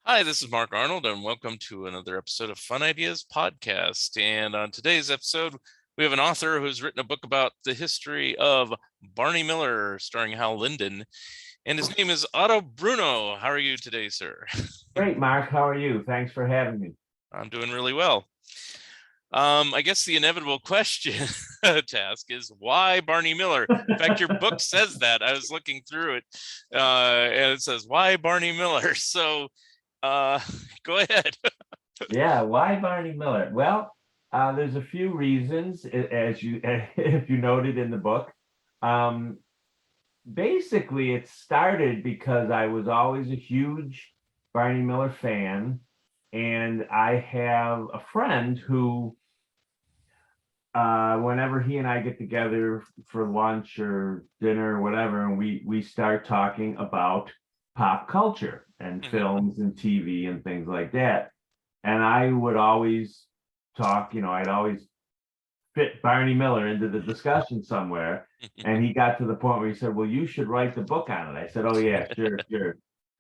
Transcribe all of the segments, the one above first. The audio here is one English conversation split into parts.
Hi, this is Mark Arnold, and welcome to another episode of Fun Ideas Podcast. And on today's episode, we have an author who's written a book about the history of Barney Miller, starring Hal Linden. And his name is Otto Bruno. How are you today, sir? Great, Mark. How are you? Thanks for having me. I'm doing really well. I guess the inevitable question to ask is why Barney Miller? In fact, your book says that. I was looking through it, and it says, why Barney Miller? So uh, go ahead. Yeah, why Barney Miller? Well, there's a few reasons, as you if you noted in the book. Um, Basically, it started because I was always a huge Barney Miller fan, and I have a friend who, whenever he and I get together for lunch or dinner or whatever, and we start talking about pop culture and Mhm. films and TV and things like that. And I would always talk, I'd always fit Barney Miller into the discussion somewhere. And he got to the point where he said, "Well, you should write the book on it." I said, "Oh, yeah, sure, sure."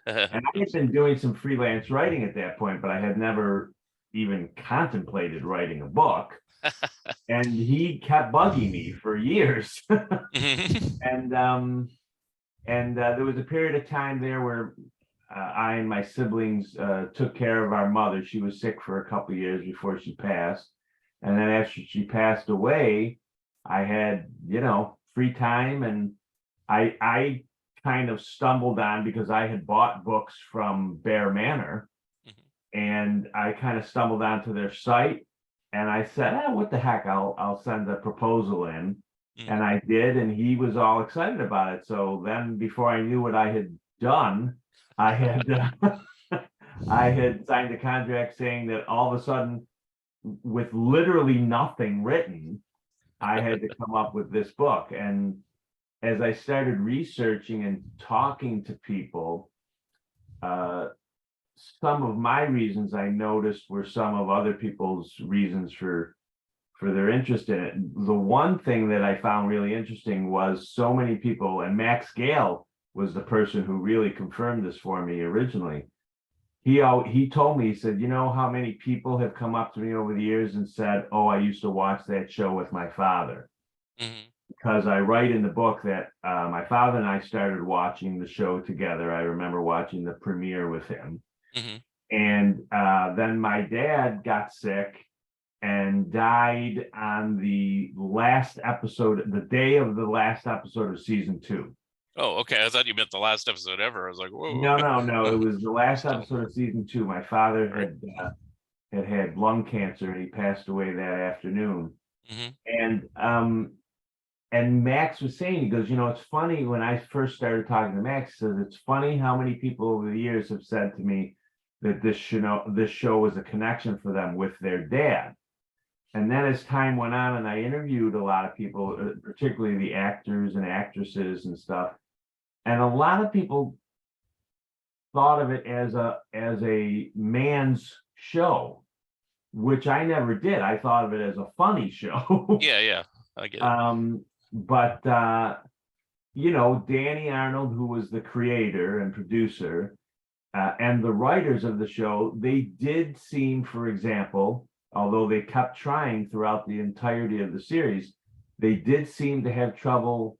And I had been doing some freelance writing at that point, but I had never even contemplated writing a book. And he kept bugging me for years. and there was a period of time there where I and my siblings took care of our mother. She was sick for a couple of years before she passed. And then after she passed away, I had, free time, and I kind of stumbled on, because I had bought books from Bear Manor, and I kind of stumbled onto their site, and I said, what the heck, I'll send a proposal in. And I did, and he was all excited about it. So then, before I knew what I had done, I had I had signed a contract saying that all of a sudden, with literally nothing written, I had to come up with this book. And as I started researching and talking to people, uh, some of my reasons I noticed were some of other people's reasons for their interest in it. The one thing that I found really interesting was so many people, and Max Gale was the person who really confirmed this for me originally. He told me, he said, "You know how many people have come up to me over the years and said, 'Oh, I used to watch that show with my father.'" Mhm. Because I write in the book that my father and I started watching the show together. I remember watching the premiere with him. Mhm. And then my dad got sick and died on the last episode, the day of the last episode of season 2. Oh, okay. I thought you meant the last episode ever. I was like, whoa. No, no, no. It was the last Still, episode of season 2. My father all right. had lung cancer, and he passed away that afternoon. Hmm. And Max was saying, he goes, "It's funny, when I first started talking to Max, he says, it's funny how many people over the years have said to me that this show was a connection for them with their dad." And then as time went on, and I interviewed a lot of people, particularly the actors and actresses and stuff, and a lot of people thought of it as a man's show, which I never did. I thought of it as a funny show. Yeah, yeah. I get it. But Danny Arnold, who was the creator and producer, and the writers of the show, they did seem, for example, although they kept trying throughout the entirety of the series, they did seem to have trouble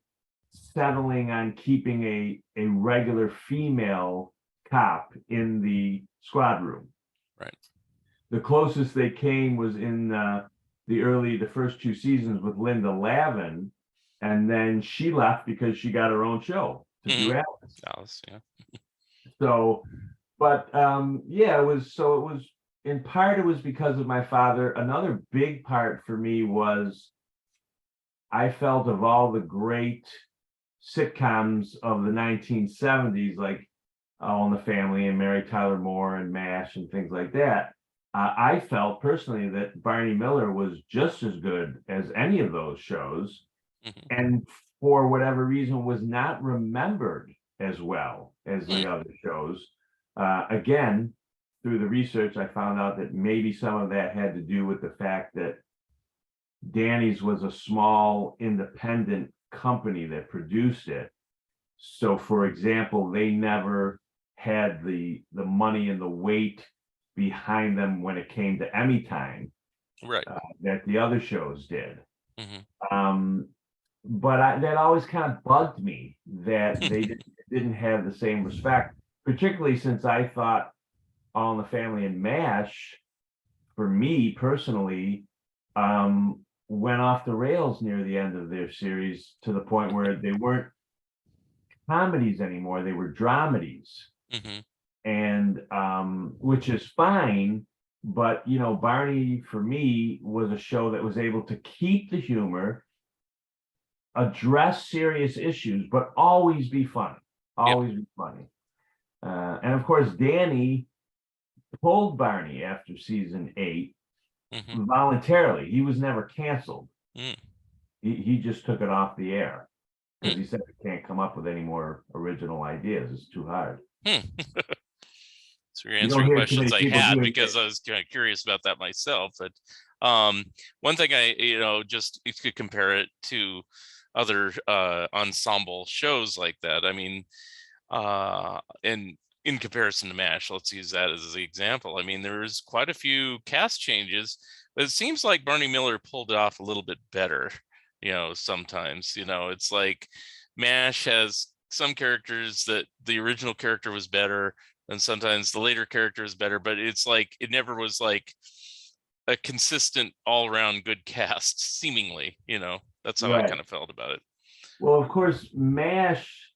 settling on keeping a regular female cop in the squad room. Right. The closest they came was in the first 2 seasons with Linda Lavin, and then she left because she got her own show to do Hmm. Alice. Alice, yeah. So, but yeah, it was in part, it was because of my father. Another big part for me was, I felt, of all the great sitcoms of the 1970s, like All in the Family and Mary Tyler Moore and MASH and things like that, I felt personally that Barney Miller was just as good as any of those shows, Hmm. and for whatever reason was not remembered as well as Hmm. the other shows. Again, through the research, I found out that maybe some of that had to do with the fact that Danny's was a small independent company that produced it. So, for example, they never had the money and the weight behind them when it came to Emmy time Right. that the other shows did. Mm-hmm. But that always kind of bugged me that they didn't have the same respect, particularly since I thought All in the Family and MASH, for me personally, went off the rails near the end of their series to the point where they weren't comedies anymore, they were dramedies. Mm-hmm. And which is fine, but Barney for me was a show that was able to keep the humor, address serious issues, but always be funny. Always be funny. And of course, Danny pulled Barney after season 8 voluntarily. He was never canceled. He just took it off the air because he said he can't come up with any more original ideas. It's too hard. So you're answering questions I had because I was kind of curious about that myself. But one thing just you could compare it to other ensemble shows like that. I mean, and in comparison to MASH, let's use that as the example. I mean, there's quite a few cast changes, but it seems like Barney Miller pulled it off a little bit better. Sometimes, it's like MASH has some characters that the original character was better, and sometimes the later character is better, but it's like it never was like a consistent all-around good cast, seemingly. That's how I kind of felt about it. Well, of course, MASH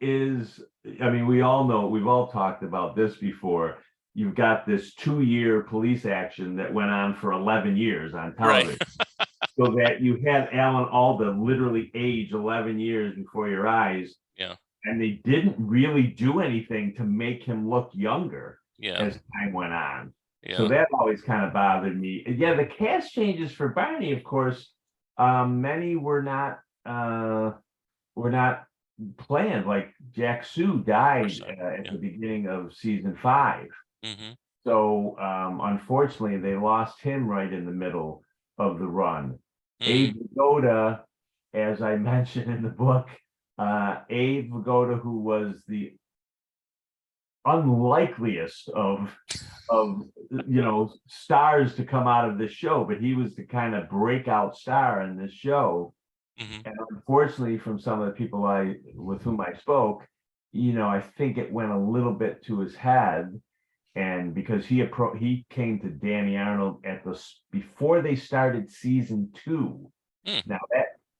is, I mean, we all know, we've all talked about this before. You've got this 2-year police action that went on for 11 years on television. Right. So that you had Alan Alda literally age 11 years before your eyes. Yeah. And they didn't really do anything to make him look younger as time went on. Yeah. So that always kind of bothered me. Yeah, the cast changes for Barney, of course, many were not planned. Like Jack Sue died at the beginning of season 5. So unfortunately, they lost him right in the middle of the run. Abe Vigoda, as I mentioned in the book, Abe Vigoda, who was the unlikeliest of stars to come out of this show, but he was the kind of breakout star in this show. And unfortunately, from some of the people with whom I spoke, I think it went a little bit to his head. And because he came to Danny Arnold before they started season 2. Now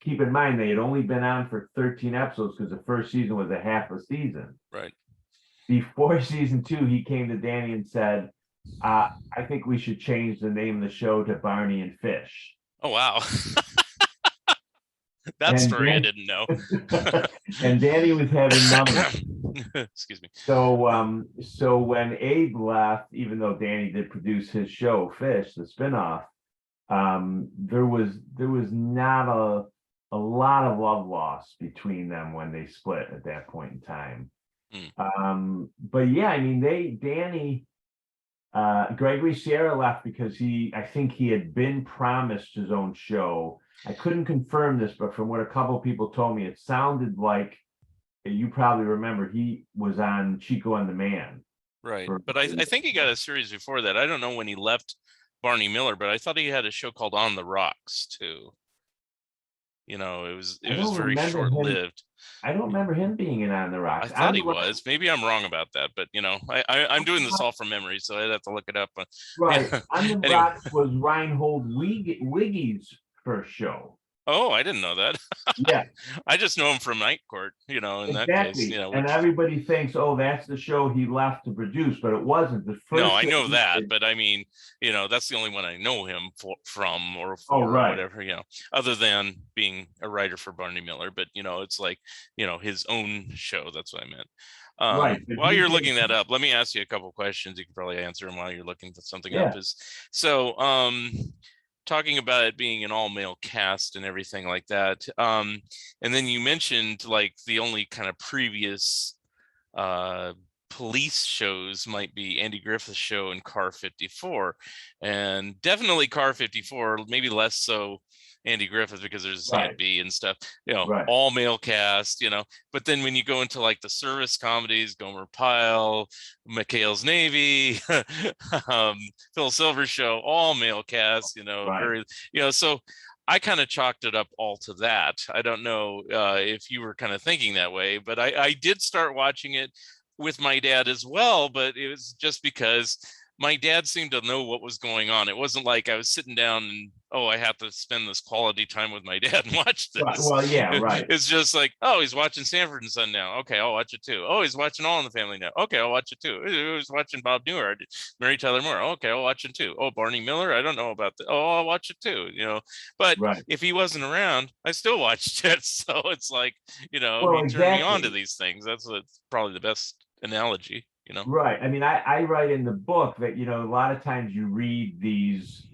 keep in mind, they had only been on for 13 episodes because the first season was a half a season. Right. Before season 2, he came to Danny and said, I think we should change the name of the show to Barney and Fish. Oh, wow. That story I didn't know. And Danny was having none of it. Excuse me. So when Abe left, even though Danny did produce his show Fish, the spinoff, there was not a lot of love lost between them when they split at that point in time. But yeah, I mean, Danny Gregory Sierra left because I think he had been promised his own show. I couldn't confirm this, but from what a couple of people told me, it sounded like, you probably remember, he was on Chico and the Man. Right. But I think he got a series before that. I don't know when he left Barney Miller, but I thought he had a show called On the Rocks too. It was very short-lived. I don't remember him being in On the Rocks. I thought he was. Maybe I'm wrong about that, but I'm doing this all from memory, so I'd have to look it up. Right. On the Rocks was Reinhold Wiggy's first show. Oh, I didn't know that. Yeah. I just know him from Night Court, in that case. And everybody thinks, oh, that's the show he left to produce, but it wasn't. The first No, I know that, but I mean, that's the only one I know him from or whatever, other than being a writer for Barney Miller. But, it's like, his own show. That's what I meant. Right. While you're looking that up, let me ask you a couple questions. You can probably answer them while you're looking something up. Talking about it being an all-male cast and everything like that. And then you mentioned like the only kind of previous police shows might be Andy Griffith's show and Car 54. And definitely Car 54, maybe less so Andy Griffith because there's his Right. Aunt B and stuff, Right. all male cast, but then when you go into like the service comedies, Gomer Pyle, McHale's Navy, Phil Silver Show, all male cast, Right. very, so I kind of chalked it up all to that. I don't know if you were kind of thinking that way, but I did start watching it with my dad as well, but it was just because my dad seemed to know what was going on. It wasn't like I was sitting down and, I have to spend this quality time with my dad and watch Right. this. Well, yeah, right. It's just like, he's watching Sanford and Son now. Okay, I'll watch it too. Oh, he's watching All in the Family now. Okay, I'll watch it too. He's watching Bob Newhart, Mary Tyler Moore. Okay, I'll watch it too. Oh, Barney Miller. I don't know about that. Oh, I'll watch it too. But Right. if he wasn't around, I still watched it. So it's like, Well, he turned me on to exactly. these things. That's probably the best analogy. Right. I mean, I write in the book that, a lot of times you read these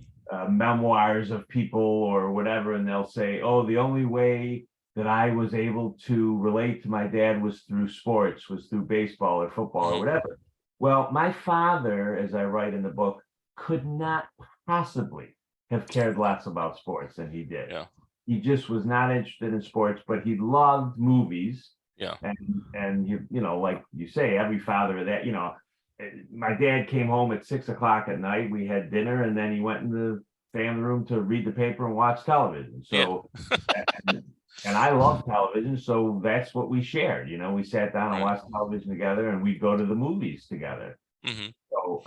memoirs of people or whatever, and they'll say, oh, the only way that I was able to relate to my dad was through sports, was through baseball or football or whatever. Well, my father, as I write in the book, could not possibly have cared less about sports than he did. Yeah. He just was not interested in sports, but he loved movies. Yeah. And like you say, every father of that, my dad came home at 6 o'clock at night. We had dinner, and then he went in the family room to read the paper and watch television. So, and I love television, so that's what we shared. We sat down and watched television together, and we'd go to the movies together. So,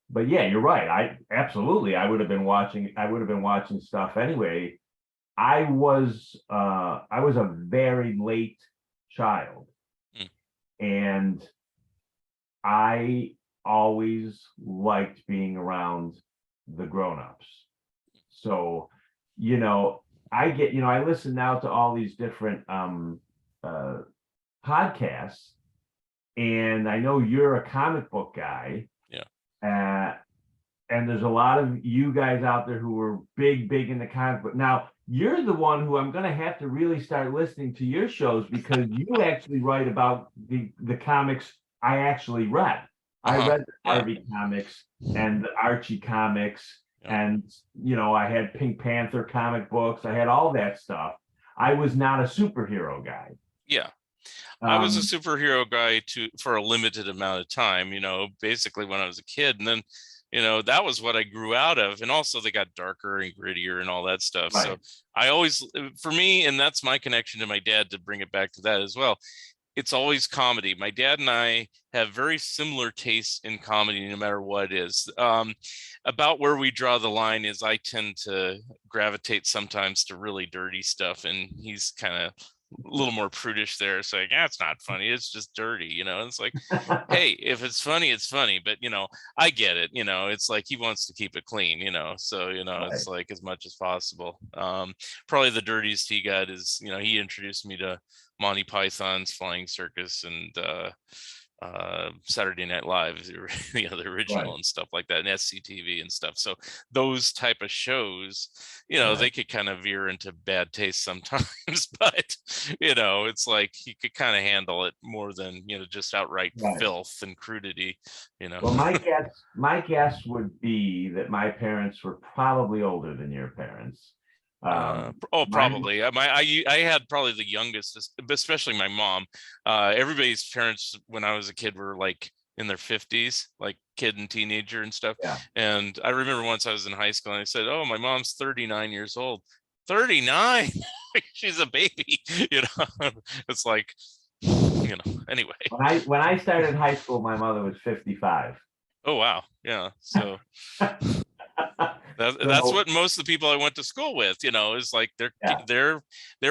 but yeah, you're right. I would have been watching stuff anyway. I was a very late child, and I always liked being around the grown-ups. So, I listen now to all these different podcasts, and I know you're a comic book guy. Yeah. And there's a lot of you guys out there who are big in the comic book. Now, you're the one who I'm going to have to really start listening to your shows, because you actually write about the comics I actually read. I read the Harvey comics and the Archie comics, and I had Pink Panther comic books. I had all that stuff. I was not a superhero guy. Yeah. I was a superhero guy for a limited amount of time, basically when I was a kid. And then, that was what I grew out of. And also they got darker and grittier and all that stuff. Right. So I always, for me, and that's my connection to my dad, to bring it back to that as well, it's always comedy. My dad and I have very similar tastes in comedy, no matter what it is. About where we draw the line is I tend to gravitate sometimes to really dirty stuff, and he's kind of a little more prudish there, saying, it's not funny, it's just dirty, it's like, hey, if it's funny, it's funny, but I get it, it's like he wants to keep it clean, so it's like as much as possible. Probably the dirtiest he got is, he introduced me to Monty Python's Flying Circus and Saturday Night Live, the original and stuff like that, and SCTV and stuff. So those type of shows, they could kind of veer into bad taste sometimes, but it's like he could kind of handle it more than just outright filth and crudity. Well, my guess would be that my parents were probably older than your parents. Probably. I had probably the youngest, especially my mom. Everybody's parents when I was a kid were like in their 50s, like kid and teenager and stuff. Yeah. And I remember once I was in high school and I said, "Oh, my mom's 39 years old." 39? She's a baby. It's like, anyway. When I started high school, my mother was 55. Oh wow. Yeah. So that's what most of the people I went to school with, is like their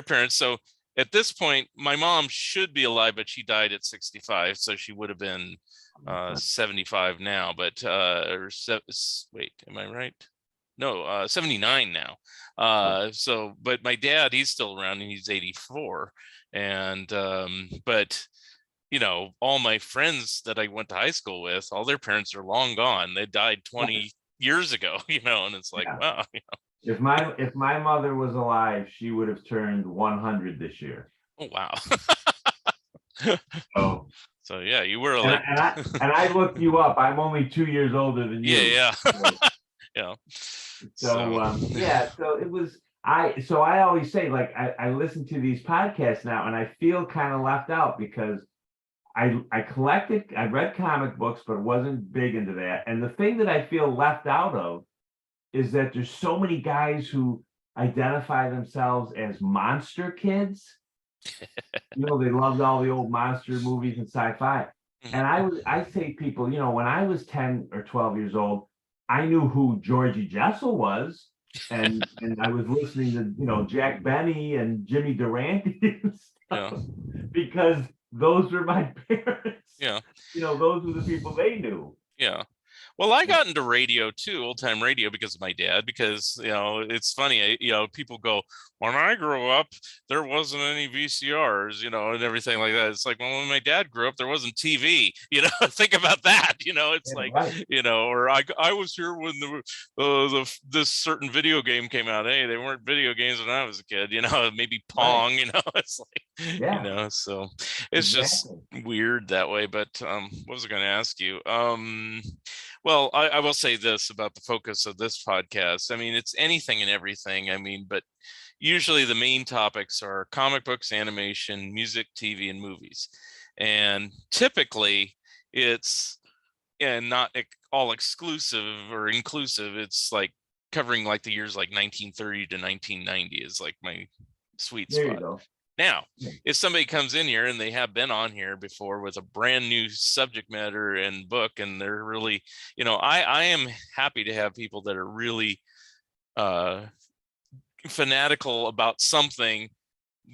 parents. So at this point, my mom should be alive, but she died at 65, so she would have been 75 now. But wait, am I right? No, 79 now. So, but my dad, he's still around, and he's 84. And but all my friends that I went to high school with, all their parents are long gone. They died 20 years ago, and it's like, wow. If my mother was alive, she would have turned 100 this year. Oh wow. So yeah, you were like, and I looked you up. I'm only 2 years older than you. Yeah. Yeah. So it was, So I always say, like, I listen to these podcasts now and I feel kind of left out because I read comic books, but wasn't big into that. And the thing that I feel left out of is that there's so many guys who identify themselves as monster kids. They loved all the old monster movies and sci-fi. And I say people, when I was 10 or 12 years old, I knew who Georgie Jessel was. And I was listening to, Jack Benny and Jimmy Durante and Yeah. stuff because those were my parents. Yeah. Those were the people they knew. Yeah. Well, I got into radio too, old time radio, because of my dad. Because it's funny, people go, when I grew up, there wasn't any VCRs, and everything like that. It's like, well, when my dad grew up, there wasn't TV. Think about that. It's Yeah, like, right. or I was here when this certain video game came out. Hey, they weren't video games when I was a kid. Maybe Pong. Right. It's like, Yeah, so it's just exactly. weird that way. But what was I going to ask you? Well, I will say this about the focus of this podcast. I mean, it's anything and everything. I mean, but usually the main topics are comic books, animation, music, TV, and movies. And typically it's not all exclusive or inclusive. It's like covering like the years like 1930 to 1990 is like my sweet There you spot. go. Now, Yeah. if somebody comes in here and they have been on here before with a brand new subject matter and book, and they're really, I am happy to have people that are really fanatical about something,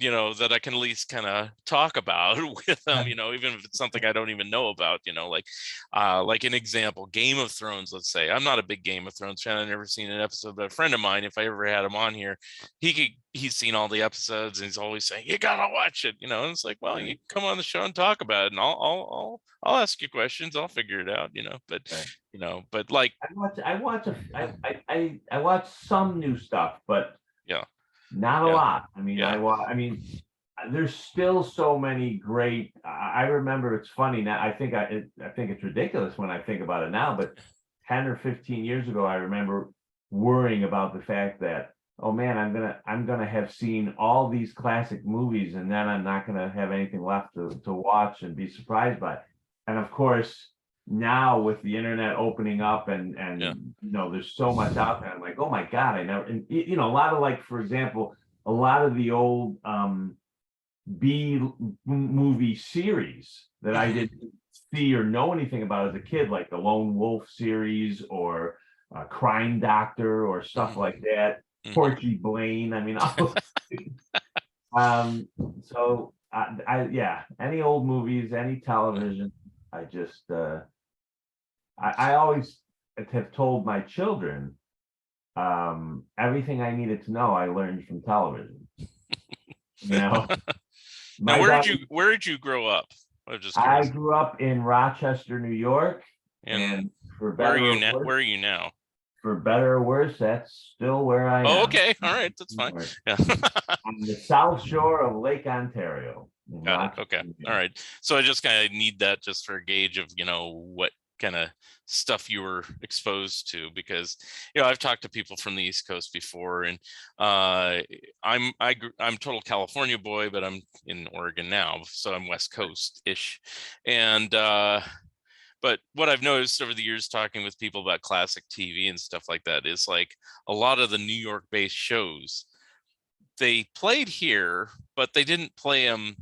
that I can at least kind of talk about with them, even if it's something I don't even know about, like an example, Game of Thrones, let's say. I'm not a big Game of Thrones fan. I've never seen an episode, but a friend of mine, if I ever had him on here, he's seen all the episodes and he's always saying, you gotta watch it, and it's like, well, you come on the show and talk about it, and I'll ask you questions. I'll figure it out, but Right. but like, I watch some new stuff, but yeah, not a yeah, lot. I mean, yeah. there's still so many great. I remember, it's funny now. I think it's ridiculous when I think about it now, but 10 or 15 years ago, I remember worrying about the fact that, oh man, I'm gonna have seen all these classic movies, and then I'm not gonna have anything left to watch and be surprised by. And of course, now with the internet opening up and Yeah. there's so much out there. I'm like, oh my God, I never. And a lot of, like, for example, a lot of the old B movie series that I didn't see or know anything about as a kid, like the Lone Wolf series or Crime Doctor or stuff like that. Porky Blaine. I mean, so yeah, any old movies, any television. I just I always have told my children, everything I needed to know I learned from television. Now, My where did you grow up? I'm just I curious. grew up in Rochester, New York, And and for where are better you or now? worse, Where are you now? that's still where I Oh, am. okay. All right. That's fine. Yeah. On the South Shore of Lake Ontario, in Got it. Rochester, Okay. New All York. right. So I just kind of need that just for a gauge of, what kind of stuff you were exposed to, because, I've talked to people from the East Coast before, and I'm total California boy, but I'm in Oregon now, so I'm West Coast-ish. And but what I've noticed over the years talking with people about classic TV and stuff like that is, like, a lot of the New York-based shows, they played here, but they didn't play them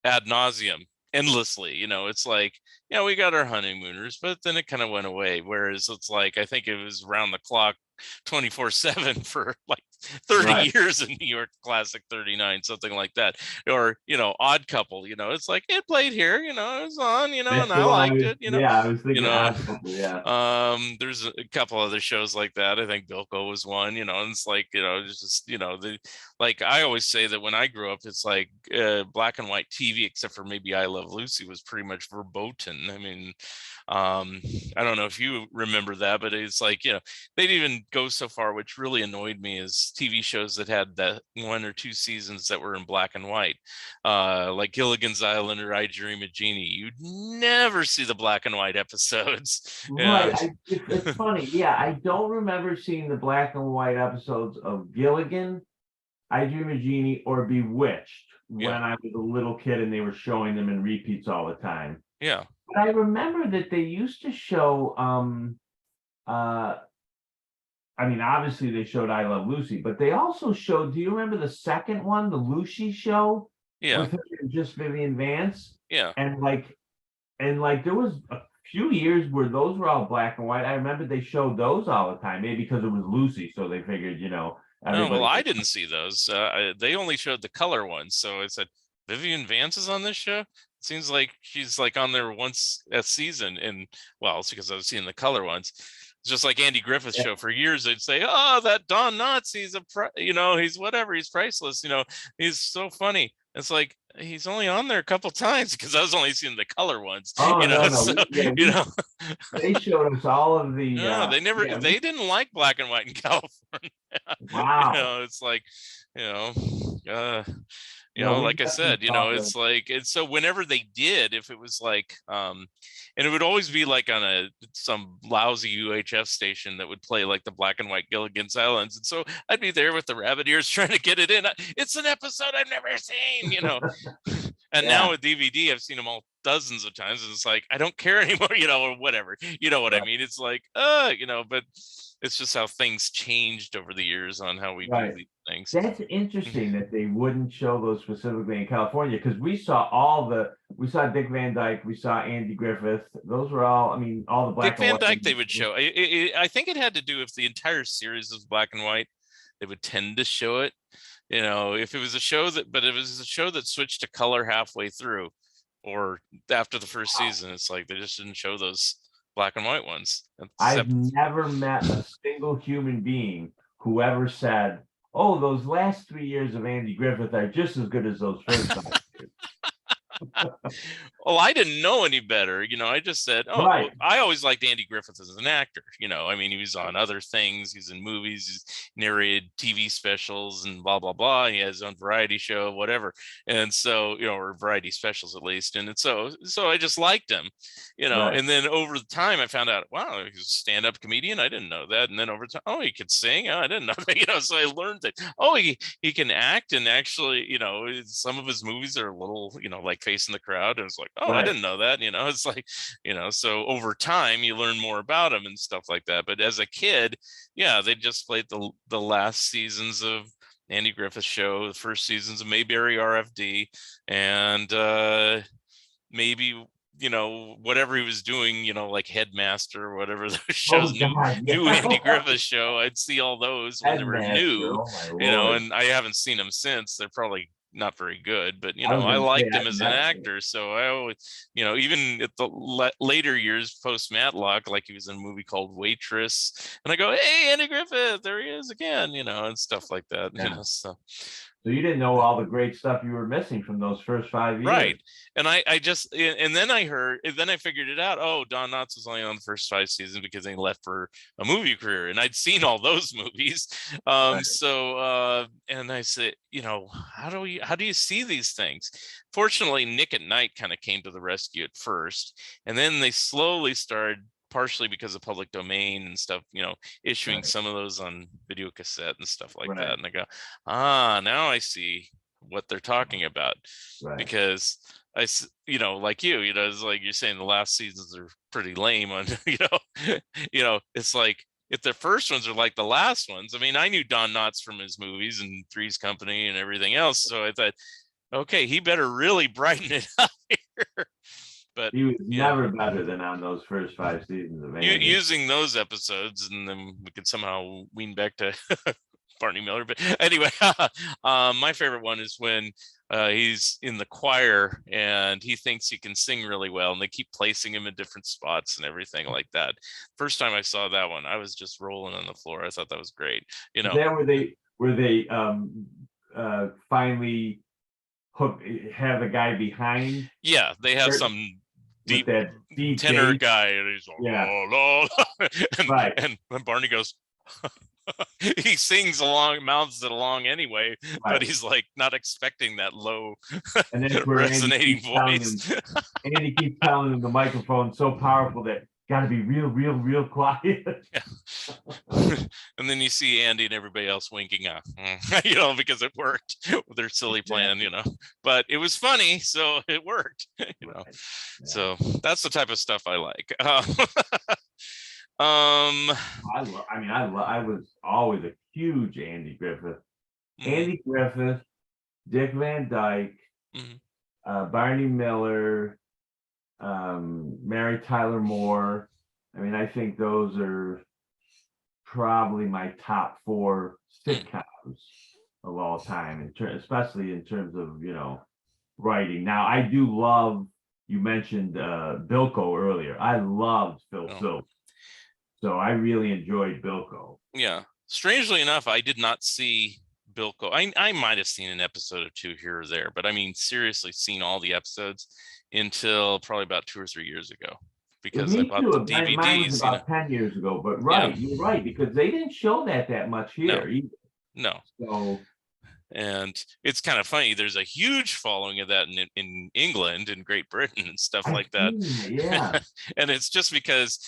ad nauseum endlessly. It's like, we got our honeymooners, but then it kind of went away. Whereas it's like, I think it was round the clock 24/7 for like 30 Right. years in New York Classic 39, something like that. Or, Odd Couple, it's like, it played here, it was on, and That's I the one liked it, I was you thinking know. Odd Couple, yeah. There's a couple other shows like that. I think Bilko was one, and it's like, it's just, the, like, I always say that when I grew up, it's like black and white TV, except for maybe I Love Lucy, was pretty much verboten. I mean, I don't know if you remember that, but it's like, they'd even go so far, which really annoyed me, is those TV shows that had the 1 or 2 seasons that were in black and white, like Gilligan's Island or I Dream of Jeannie. You'd never see the black and white episodes. Right. It's funny. Yeah, I don't remember seeing the black and white episodes of Gilligan, I Dream of Jeannie, or Bewitched when Yeah. I was a little kid and they were showing them in repeats all the time. Yeah. But I remember that they used to show I mean, obviously they showed I Love Lucy, but they also showed, do you remember the second one, the Lucy show Yeah. with her and just Vivian Vance? Yeah. And like there was a few years where those were all black and white. I remember they showed those all the time, maybe because it was Lucy, so they figured, Oh, everybody. well, I didn't see those. They only showed the color ones. So I said, Vivian Vance is on this show. It seems like she's like on there once a season. And well, it's because I was seeing the color ones. It's just like Andy Griffith's show for years. They'd say, "Oh, that Don Knotts, he's he's whatever, he's priceless. He's so funny." It's like he's only on there a couple times because I was only seeing the color ones. Oh, no, So, they showed us all of the. No, they never. They didn't like black and white in California. Wow. It's like, uh, No, like I said, it's like, and so whenever they did, if it was like, and it would always be like on some lousy UHF station that would play like the black and white Gilligan's Islands, and so I'd be there with the rabbit ears trying to get it in. It's an episode I've never seen, And now with DVD, I've seen them all dozens of times, and it's like I don't care anymore, or whatever. You know what I mean? It's like, but it's just how things changed over the years on how we do these things. That's interesting that they wouldn't show those specifically in California, because we saw Dick Van Dyke, we saw Andy Griffith. Those were all, I mean, all the black Dick and Van white. Dyke they would show. I think it had to do if the entire series was black and white, they would tend to show it. If it was a show that switched to color halfway through or after the first season, it's like they just didn't show those black and white ones. I've never met a single human being who ever said, "Oh, those last 3 years of Andy Griffith are just as good as those first 5 years." Well, I didn't know any better. I just said, oh, well, I always liked Andy Griffith as an actor. I mean, he was on other things. He's in movies, he's narrated TV specials and blah, blah, blah. He has his own variety show, whatever. And so, or variety specials at least. And so I just liked him, and then over the time I found out, wow, he's a stand-up comedian. I didn't know that. And then over time, oh, he could sing. Oh, I didn't know that, so I learned that, oh, he can act. And actually, some of his movies are a little, like Facing the Crowd. And it's like, oh, I didn't know that. It's like, so over time you learn more about him and stuff like that. But as a kid, they just played the last seasons of Andy Griffith show, the first seasons of Mayberry RFD, and maybe whatever he was doing, like Headmaster or whatever those shows, new Andy Griffith show. I'd see all those when they were new, and I haven't seen them since. They're probably not very good, but I liked him as an actor. So I always, even at the later years post Matlock, like he was in a movie called Waitress, and I go, "Hey, Andy Griffith, there he is again," and stuff like that. So you didn't know all the great stuff you were missing from those first 5 years. Right. And I just, and then I figured it out. Oh, Don Knotts was only on the first 5 seasons because he left for a movie career. And I'd seen all those movies. So, and I said, how do you see these things? Fortunately, Nick at Night kind of came to the rescue at first. And then they slowly started, partially because of public domain and stuff, issuing some of those on video cassette and stuff like that. And I go, now I see what they're talking about, because like it's like you're saying the last seasons are pretty lame on, it's like if the first ones are like the last ones. I mean, I knew Don Knotts from his movies and Three's Company and everything else. So I thought, okay, he better really brighten it up here. But he was never better than on those first 5 seasons of Andy. Using those episodes, and then we could somehow wean back to Barney Miller. But anyway, my favorite one is when he's in the choir and he thinks he can sing really well, and they keep placing him in different spots and everything like that. First time I saw that one, I was just rolling on the floor. I thought that was great. Then where they finally have the guy behind. Yeah, they have some deep tenor bass guy, and he's like, la, la, la. And Barney goes, He sings along, mouths it along anyway, but Right. he's like not expecting that low And that's where resonating voice. Andy keeps telling him the microphone's so powerful that got to be real, real, real quiet. And then you see Andy and everybody else winking out, because it worked with their silly plan, but it was funny, so it worked, Right. Yeah. So that's the type of stuff I like. I was always a huge Andy Griffith. Andy Griffith, Dick Van Dyke, Barney Miller, Mary Tyler Moore. I mean, I think those are probably my top 4 sitcoms of all time, especially in terms of, writing. Now, I do love, you mentioned Bilko earlier. I loved Phil Silvers. So I really enjoyed Bilko. Yeah. Strangely enough, I did not see Bilko. I might have seen an episode or 2 here or there, but I mean, seriously, seen all the episodes until probably about 2 or 3 years ago, because I Me bought too. the Mine was DVDs. about 10 years ago, but Yeah. you're right, because they didn't show that much here either. No. So, and it's kind of funny. There's a huge following of that in England and Great Britain and stuff like that. Yeah. And it's just because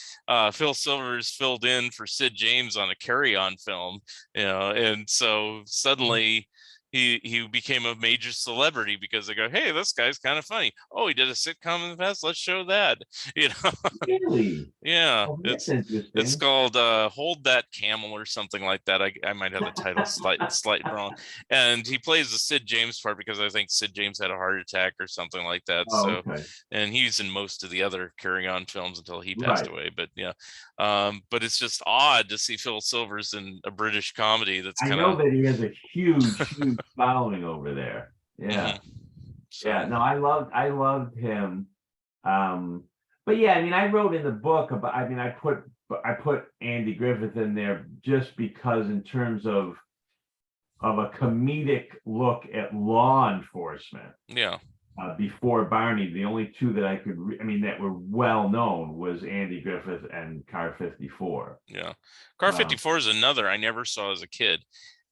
Phil Silvers filled in for Sid James on a Carry On film, and so suddenly he became a major celebrity because they go, hey, this guy's kind of funny. Oh, he did a sitcom in the past. Let's show that. Really? Yeah, Oh, that's it's interesting. called Hold That Camel or something like that. I might have the title slightly wrong. And he plays the Sid James part because I think Sid James had a heart attack or something like that. Oh, So, okay. and he's in most of the other Carry On films until he passed Right. away. But yeah, but it's just odd to see Phil Silvers in a British comedy that's I kind know of. that he has a huge, huge following over there. Yeah. So. Yeah. No, I loved him. But yeah, I mean, I wrote in the book about, I mean, I put Andy Griffith in there just because in terms of a comedic look at law enforcement. Yeah. Before Barney, the only 2 that I could, that were well known was Andy Griffith and Car 54. Yeah. Car 54 is another I never saw as a kid.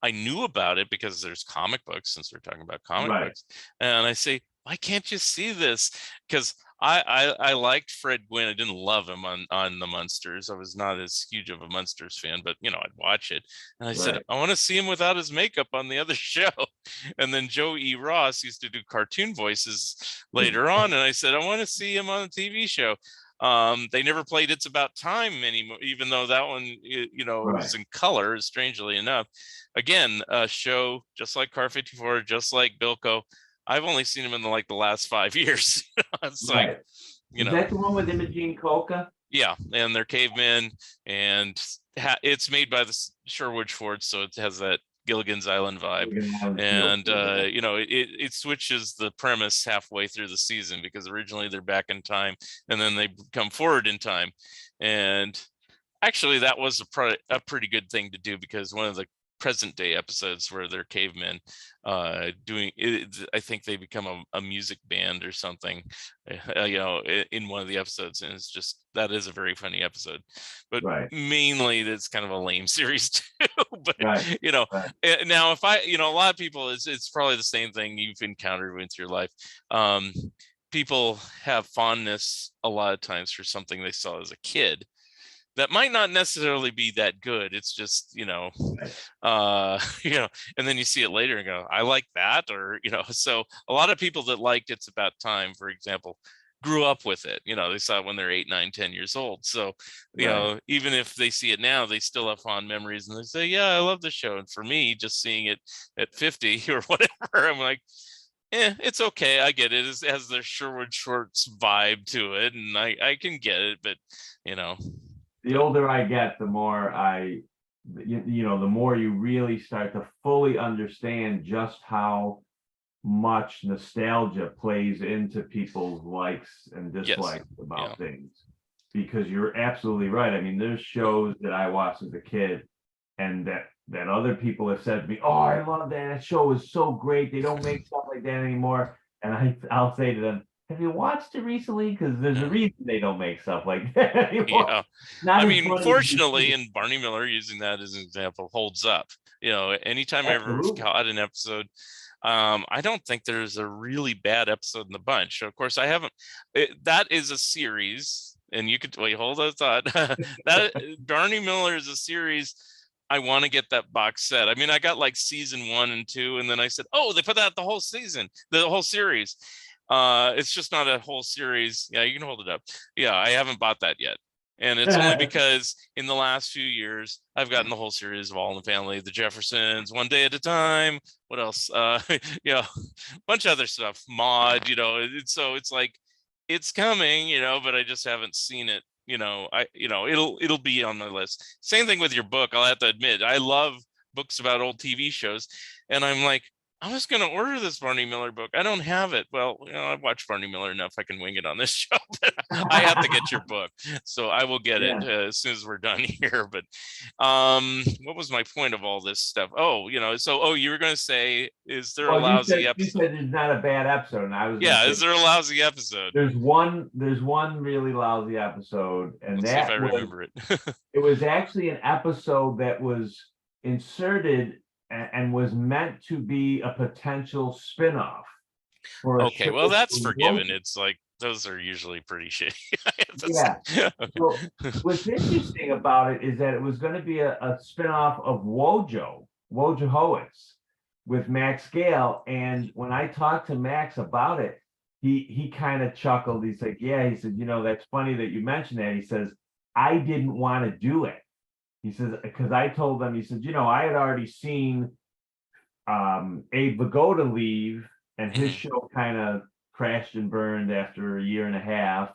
I knew about it because there's comic books, since we're talking about comic books. And I say, why can't you see this? Because I liked Fred Gwynn. I didn't love him on the Munsters. I was not as huge of a Munsters fan, but I'd watch it. And I said, I want to see him without his makeup on the other show. And then Joe E. Ross used to do cartoon voices later on. And I said, I want to see him on a TV show. They never played It's About Time anymore, even though that one, was in color, strangely enough. Again, a show just like Car 54, just like Bilko. I've only seen him in the last 5 years. It's like, Is that the one with Imogene Coca? Yeah, and they're cavemen, and it's made by the Sherwood Schwartz, so it has that Gilligan's Island vibe. And it switches the premise halfway through the season, because originally they're back in time and then they come forward in time. And actually that was a pretty good thing to do, because one of the present day episodes where they're cavemen doing it, I think they become a music band or something, in one of the episodes, and it's just, that is a very funny episode. But mainly that's kind of a lame series too. But now if a lot of people, it's probably the same thing you've encountered with your life. People have fondness a lot of times for something they saw as a kid that might not necessarily be that good. It's just, and then you see it later and go, I like that. Or, so a lot of people that liked It's About Time, for example, grew up with it. They saw it when they're 8, 9, 10 years old. So, even if they see it now, they still have fond memories and they say, yeah, I love the show. And for me, just seeing it at 50 or whatever, I'm like, it's okay. I get it. It has the Sherwood Schwartz vibe to it, and I can get it, but the older I get, the more the more you really start to fully understand just how much nostalgia plays into people's likes and dislikes about things. Because you're absolutely right. I mean, there's shows that I watched as a kid and that other people have said to me, oh, I love that. That show is so great. They don't make stuff like that anymore. And I'll say to them, have you watched it recently? Because there's a Yeah. reason they don't make stuff like that anymore. Yeah. Not I as mean, funny as it fortunately, is. and Barney Miller using that as an example holds up. Anytime I ever Absolutely. caught an episode, I don't think there's a really bad episode in the bunch. Of course, I haven't. That is a series, and you could wait. Hold on, thought that Barney Miller is a series. I want to get that box set. I mean, I got like season 1 and 2, and then I said, "Oh, they put out the whole season, the whole series." It's just not a whole series. Yeah, you can hold it up. Yeah, I haven't bought that yet. And it's only because in the last few years, I've gotten the whole series of All in the Family, The Jeffersons, One Day at a Time. What else? A bunch of other stuff. Maude, so it's like it's coming, but I just haven't seen it. It'll be on my list. Same thing with your book. I'll have to admit, I love books about old TV shows, and I'm like, I was going to order this Barney Miller book. I don't have it. Well, I've watched Barney Miller enough. I can wing it on this show. But I have to get your book, so I will get it Yeah. as soon as we're done here. But what was my point of all this stuff? You were going to say, is there a Well, lousy you episode? said there's not a bad episode, and I was going to Yeah, say is there a lousy episode? there's one really lousy episode, and Let's see if I that was remember it. it was actually an episode that was inserted and was meant to be a potential spinoff for a Okay, show well, that's from forgiven. Wojo. It's like those are usually pretty shitty. Yeah. So Okay. what's interesting about it is that it was going to be a spinoff of Wojo Howitz with Max Gale. And when I talked to Max about it, he kind of chuckled. He's like, yeah, he said, that's funny that you mentioned that. He says, I didn't want to do it. He says, because I told them, he said, I had already seen Abe Vigoda leave, and his Mhm. show kind of crashed and burned after a year and a half.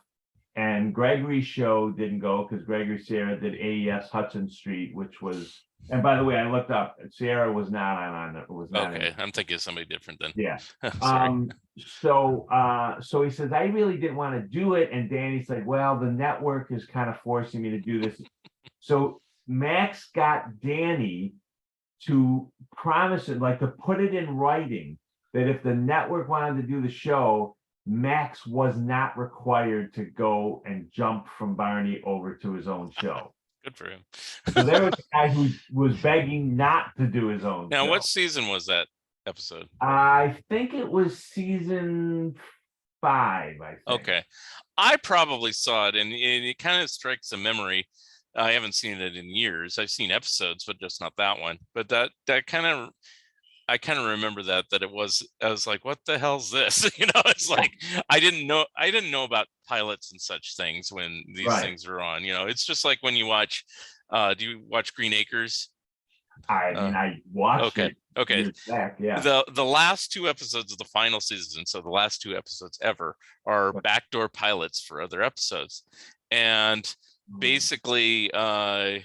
And Gregory's show didn't go because Gregory Sierra did AES Hudson Street, which was, and by the way, I looked up, Sierra was not on it, was not in. Okay, I'm thinking of somebody different then. Yeah. Sorry. So he says, I really didn't want to do it. And Danny's like, well, the network is kind of forcing me to do this. So Max got Danny to promise it, like to put it in writing, that if the network wanted to do the show, Max was not required to go and jump from Barney over to his own show. Good for him. So there was a guy who was begging not to do his own Now, show. what season was that episode? I think it was season 5, I think. Okay. I probably saw it, and it kind of strikes a memory. I haven't seen it in years. I've seen episodes, but just not that one. But that I kind of remember that I was like, what the hell's this? It's like I didn't know about pilots and such things when these Right. things are on. It's just like when you watch do you watch Green Acres? I mean, I watched it Okay. years back, yeah. The last 2 episodes of the final season, so the last 2 episodes ever, are backdoor pilots for other episodes. And basically Mr.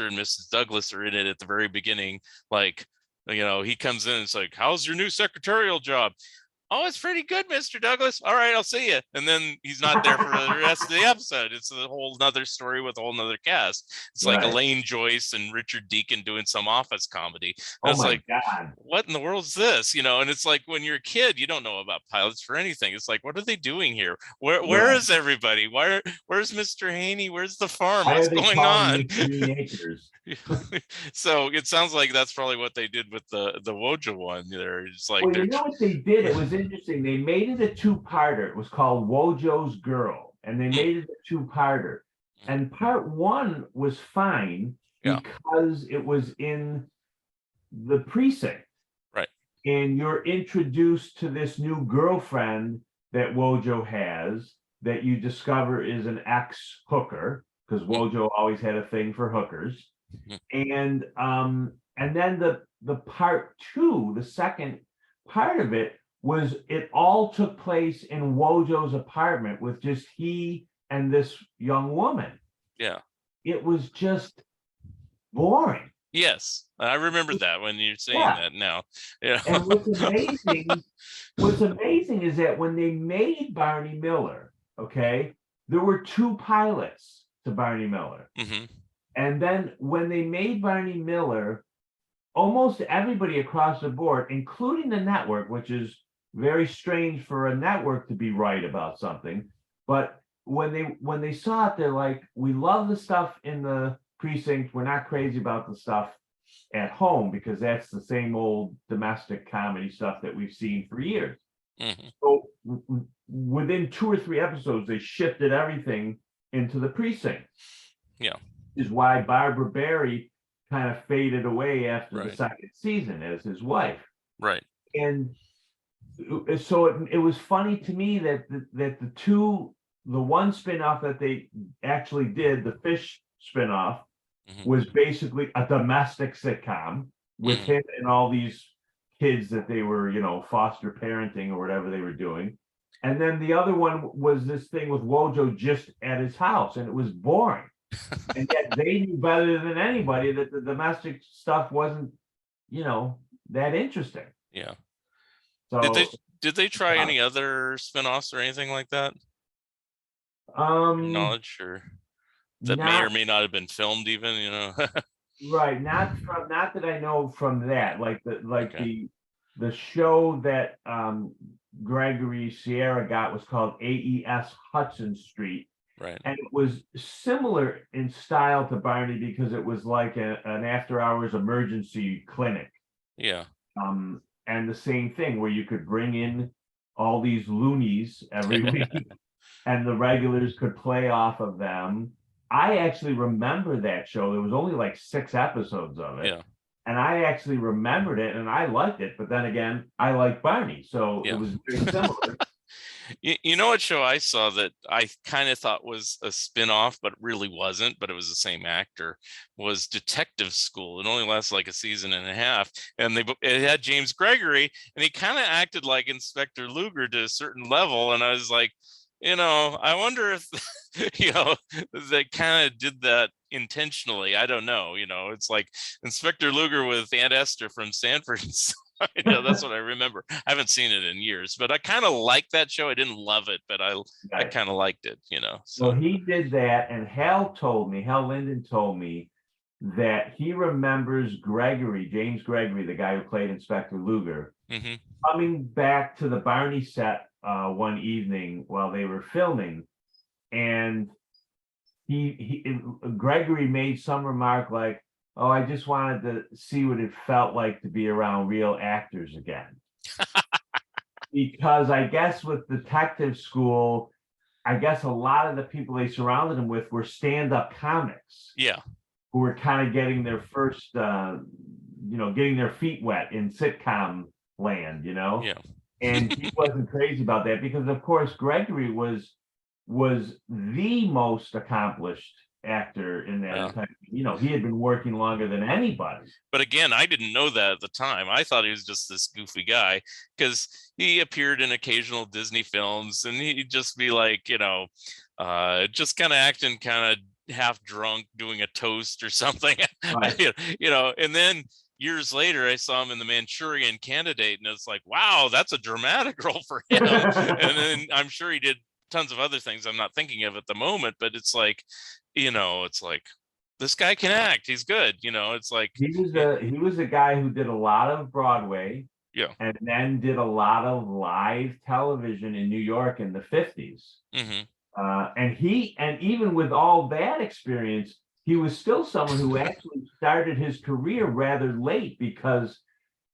and Mrs. Douglas are in it at the very beginning. Like, he comes in, it's like, how's your new secretarial job? Oh, it's pretty good, Mr. Douglas. All right, I'll see you. And then he's not there for the rest of the episode. It's a whole nother story with a whole nother cast. It's like Right. Elaine Joyce and Richard Deacon doing some office comedy. Oh It's my like, God. what in the world is this? And it's like when you're a kid, you don't know about pilots for anything. It's like, what are they doing here? Where Right. is everybody? Where's Mr. Haney? Where's the farm? Why What's are they going calling on? this Green Acres? So it sounds like that's probably what they did with the Wojo one there. It's like Well, they're you know what they did? It was interesting. They made it a 2-parter. It was called Wojo's Girl, and they made it a 2-parter. And part 1 was fine Yeah. because it was in the precinct. Right. And you're introduced to this new girlfriend that Wojo has that you discover is an ex-hooker, because Wojo always had a thing for hookers. And then the part 2, the second part of it, was it all took place in Wojo's apartment with just he and this young woman. Yeah. It was just boring. Yes, I remember that when you're saying that now. Yeah. And what's amazing is that when they made Barney Miller, okay, there were 2 pilots to Barney Miller. Mm-hmm. And then when they made Barney Miller, almost everybody across the board, including the network, which is very strange for a network to be right about something. But when they saw it, they're like, we love the stuff in the precinct. We're not crazy about the stuff at home because that's the same old domestic comedy stuff that we've seen for years. Hmm. So within 2 or 3 episodes, they shifted everything into the precinct. Yeah. Is why Barbara Barry kind of faded away after the Right. second season as his wife. Right. And so it was funny to me that the one spinoff that they actually did, the fish spinoff, Hmm. was basically a domestic sitcom with Hmm. him and all these kids that they were, foster parenting or whatever they were doing. And then the other one was this thing with Wojo just at his house, and it was boring. And yet they knew better than anybody that the domestic stuff wasn't, that interesting. Yeah. Did they So, did they try any other spin-offs or anything like that? Your um, knowledge, or that may or not may not have been filmed even, right, not that I know from that, like Okay. the show that Gregory Sierra got was called AES Hudson Street. Right. And it was similar in style to Barney because it was like an after hours emergency clinic. Yeah. And the same thing where you could bring in all these loonies every week and the regulars could play off of them. I actually remember that show. There was only like 6 episodes of it. Yeah. And I actually remembered it and I liked it. But then again, I like Barney. So it Yeah. was very similar. You know what show I saw that I kind of thought was a spin-off, but really wasn't, but it was the same actor, was Detective School. It only lasted like a season and a half. And it had James Gregory, and he kind of acted like Inspector Luger to a certain level. And I was like, I wonder if, they kind of did that intentionally. I don't know. It's like Inspector Luger with Aunt Esther from Sanford and Son. That's what I remember. I haven't seen it in years, but I kind of liked that show. I didn't love it, but I Right. kind of liked it, So so. he did that, and Hal Linden told me that he remembers James Gregory, the guy who played Inspector Luger, Hmm. coming back to the Barney set one evening while they were filming, and Gregory made some remark like, "Oh, I just wanted to see what it felt like to be around real actors again." Because I guess with Detective School, I guess a lot of the people they surrounded him with were stand-up comics Yeah. who were kind of getting their first, getting their feet wet in sitcom land, Yeah. and he wasn't crazy about that because, of course, Gregory was the most accomplished actor in that Yeah. entire. He had been working longer than anybody. But again, I didn't know that at the time. I thought he was just this goofy guy because he appeared in occasional Disney films, and he'd just be like, just kind of acting kind of half drunk doing a toast or something. Right. And then years later I saw him in The Manchurian Candidate, and it's like, wow, that's a dramatic role for him. And then I'm sure he did tons of other things I'm not thinking of at the moment, but it's like, it's like, this guy can act. He's good. It's like, He was a guy who did a lot of Broadway yeah. and then did a lot of live television in New York in the 50s. Hmm. And even with all that experience, he was still someone who actually started his career rather late because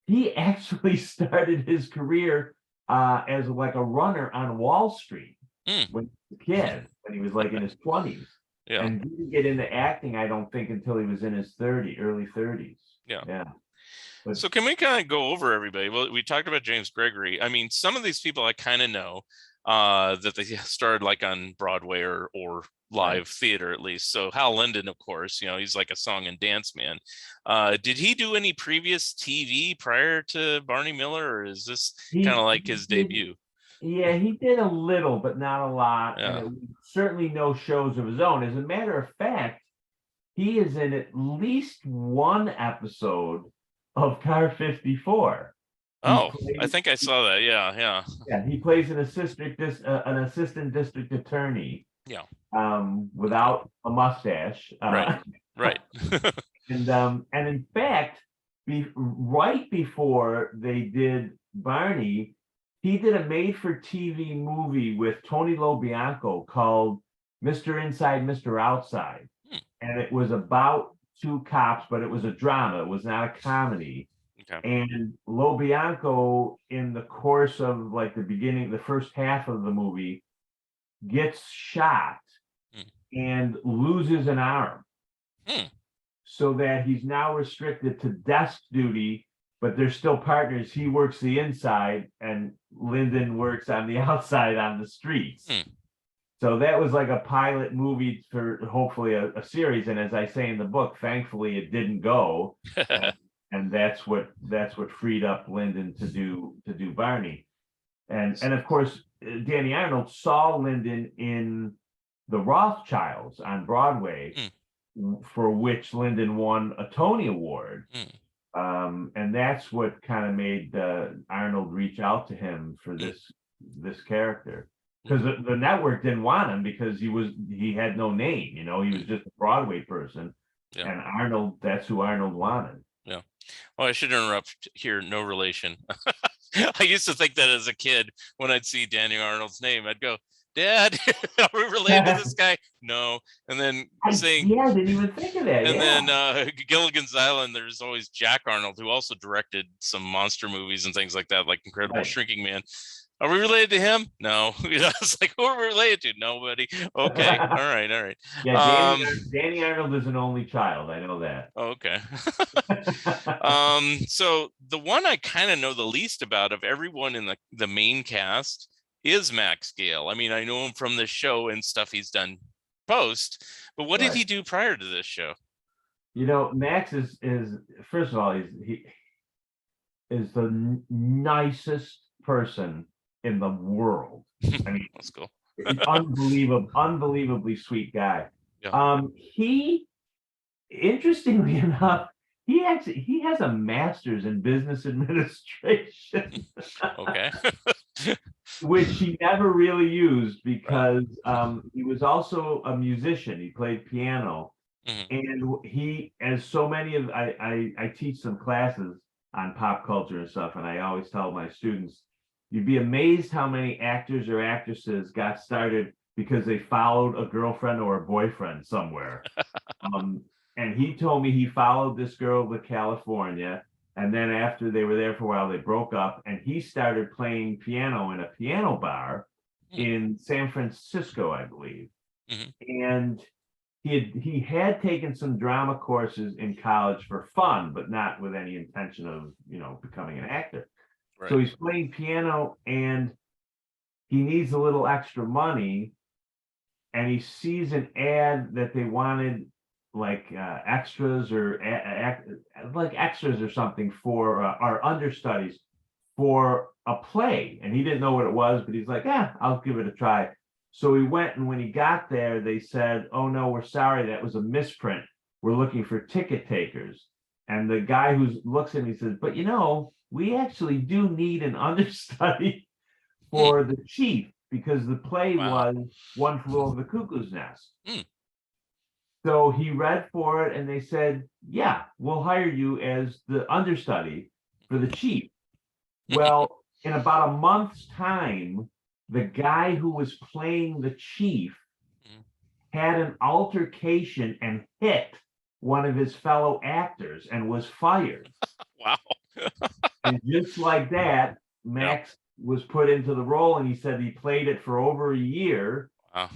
he actually started his career as like a runner on Wall Street Mm. when he was a kid, when he was like in his 20s. Yeah. And didn't get into acting, I don't think, until he was in his early 30s. Yeah. Yeah. But So can we kind of go over everybody? Well, we talked about James Gregory. I mean, some of these people I kind of know that they started like on Broadway or right. live theater at least. So Hal Linden, of course, he's like a song and dance man. Did he do any previous TV prior to Barney Miller, or is this kind of like He his did, debut? yeah, he did a little, but not a lot, and Yeah. it was certainly no shows of his own. As a matter of fact, he is in at least one episode of Car 54. He Oh, I plays, think I saw that. Yeah. Yeah. yeah, he plays an assistant district attorney, Yeah. without a mustache, Right. Right. and in fact, right before they did Barney, he did a made-for-TV movie with Tony LoBianco called Mr. Inside, Mr. Outside. Hmm. And it was about two cops, but it was a drama. It was not a comedy. Okay. And LoBianco, in the course of like the beginning, the first half of the movie, gets shot Hmm. and loses an arm. Hmm. So that he's now restricted to desk duty, but they're still partners. He works the inside and Lyndon works on the outside on the streets. Hmm. So that was like a pilot movie for hopefully a series. And as I say in the book, thankfully it didn't go. And that's what freed up Lyndon to do Barney. And of course, Danny Arnold saw Lyndon in The Rothschilds on Broadway, for which Lyndon won a Tony Award. And that's what kind of made Arnold reach out to him for this character, because the network didn't want him because he had no name, he was just a Broadway person. Yeah. And Arnold, that's who Arnold wanted. Yeah. Well, I should interrupt here. No relation. I used to think that as a kid when I'd see Danny Arnold's name, I'd go, Dad, are we related to this guy? No. And then I didn't even think of that. And then Gilligan's Island, there's always Jack Arnold, who also directed some monster movies and things like that, like Incredible Shrinking Man. Are we related to him? No. It's like, who are we related to? Nobody. Okay. All right. Yeah, Danny Arnold is an only child. I know that. Okay. So the one I kind of know the least about of everyone in the main cast is Max Gail. I mean, I know him from the show and stuff he's done post, but what did he do prior to this show? Max is first of all, he is the nicest person in the world. I mean, that's cool. Unbelievably sweet guy. Yeah. He, interestingly enough, he has a master's in business administration. Okay. Which he never really used because he was also a musician. He played piano. And he, as so many of I teach some classes on pop culture and stuff, and I always tell my students, you'd be amazed how many actors or actresses got started because they followed a girlfriend or a boyfriend somewhere. And he told me he followed this girl to California, and then after they were there for a while, they broke up, and he started playing piano in a piano bar in San Francisco, I believe. And he had taken some drama courses in college for fun, but not with any intention of becoming an actor. So he's playing piano and he needs a little extra money, and he sees an ad that they wanted like extras or like extras or something for our understudies for a play, and he didn't know what it was, but he's like, I'll give it a try. So he went, and when he got there, they said, oh no, we're sorry, that was a misprint, we're looking for ticket takers. And the guy who looks at me says, but we actually do need an understudy for the chief, because the play was One Flew Over the Cuckoo's Nest. So he read for it, and they said, yeah, we'll hire you as the understudy for the chief. Well, in about a month's time, the guy who was playing the chief had an altercation and hit one of his fellow actors and was fired. Wow. And just like that, Max was put into the role, and he said he played it for over a year. Wow.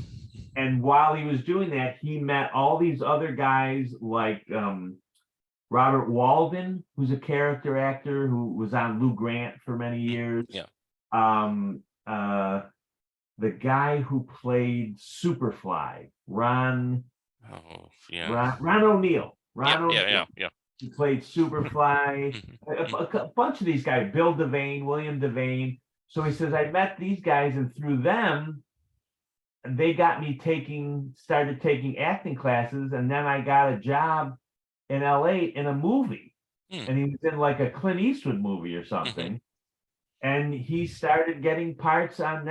And while he was doing that, he met all these other guys like Robert Walden, who's a character actor who was on Lou Grant for many years. Yeah. The guy who played Superfly, Ron O'Neill. Yeah. He played Superfly. a bunch of these guys, William Devane. So he says, I met these guys, and through them, they got me started taking acting classes, and then I got a job in LA in a movie. And he was in like a Clint Eastwood movie or something. And he started getting parts on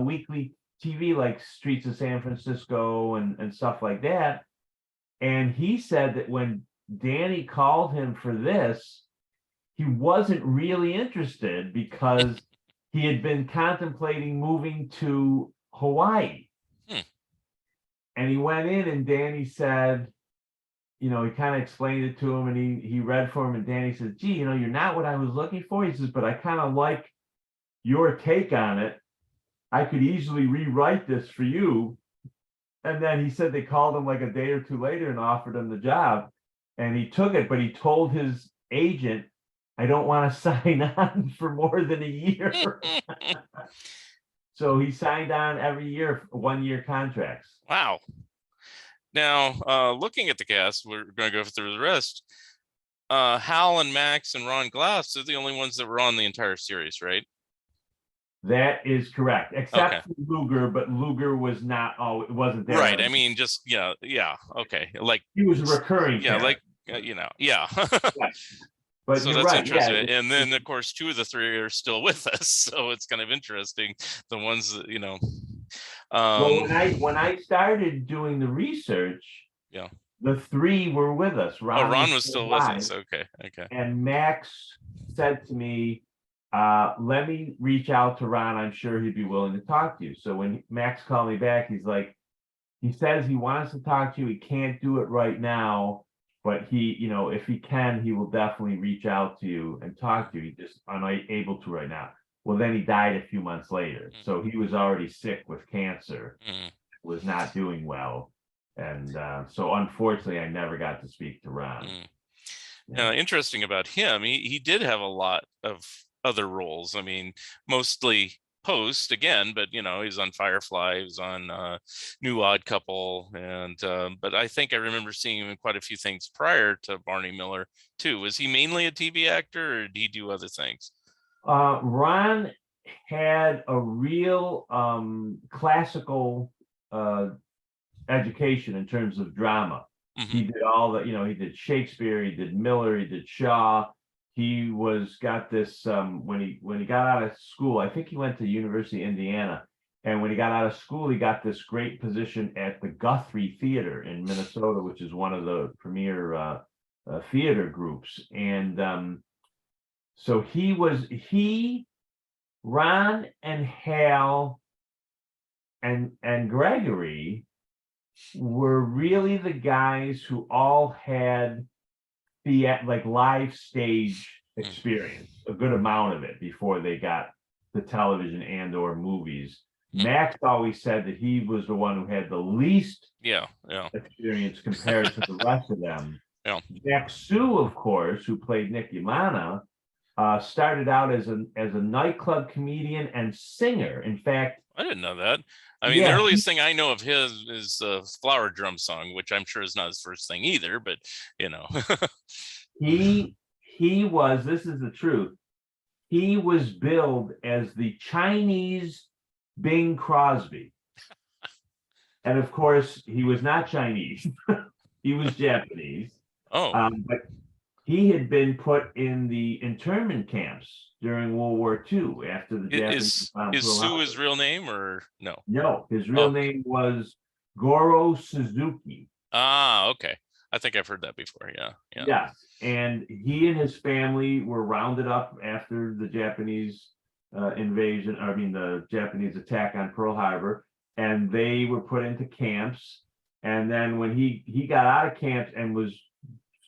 weekly TV, like Streets of San Francisco and stuff like that. And he said that when Danny called him for this, he wasn't really interested because he had been contemplating moving to Hawaii. Hmm. And he went in and Danny said, he kind of explained it to him and he read for him. And Danny says, gee, you're not what I was looking for. He says, but I kind of like your take on it. I could easily rewrite this for you. And then he said they called him like a day or two later and offered him the job. And he took it, but he told his agent, I don't want to sign on for more than a year. So he signed on every year, 1-year contracts. Wow. Now, looking at the cast, we're going to go through the rest. Hal and Max and Ron Glass are the only ones that were on the entire series, right? That is correct, except Okay. for Luger, but Luger was not. Oh, it wasn't there. Right. I mean, just yeah. Okay. Like he was a recurring. Yeah, character. like yeah. Yeah. But So you're that's right. interesting. Yeah, And then of course 2 of the 3 are still with us. So it's kind of interesting. The ones that, well, when I started doing the research, yeah. the 3 were with us. Ron was still with us. Okay. And Max said to me, let me reach out to Ron. I'm sure he'd be willing to talk to you. So when Max called me back, he's like, he says he wants to talk to you. He can't do it right now, but he, if he can, he will definitely reach out to you and talk to you. He just unable to right now. Well, then he died a few months later. So he was already sick with cancer, was not doing well. And so unfortunately, I never got to speak to Ron. Interesting about him, he did have a lot of other roles. I mean, mostly post again, but he's on Firefly, he was on New Odd Couple, and but I think I remember seeing him in quite a few things prior to Barney Miller too. Was he mainly a TV actor, or did he do other things? Ron had a real classical education in terms of drama. He did all the, he did Shakespeare, he did Miller, he did Shaw. He got this when he got out of school. I think he went to University of Indiana, and when he got out of school, he got this great position at the Guthrie Theater in Minnesota, which is one of the premier theater groups. And so Ron and Hal and Gregory were really the guys who all had like live stage experience, a good amount of it before they got to television and or movies. Max always said that he was the one who had the least experience compared to the rest of them. Jack Sue, of course, who played Nick Yamana, started out as a nightclub comedian and singer. In fact, I didn't know that. I mean, the earliest thing I know of his is the Flower Drum Song, which I'm sure is not his first thing either, but he was, this is the truth, he was billed as the Chinese Bing Crosby. And of course, he was not Chinese. He was Japanese. But he had been put in the internment camps during World War II after the Japanese. Is Sue his real name or no? No, his real name was Goro Suzuki. Okay. I think I've heard that before. Yeah. Yes. And he and his family were rounded up after the Japanese invasion. I mean, the Japanese attack on Pearl Harbor, and they were put into camps. And then when he got out of camps and was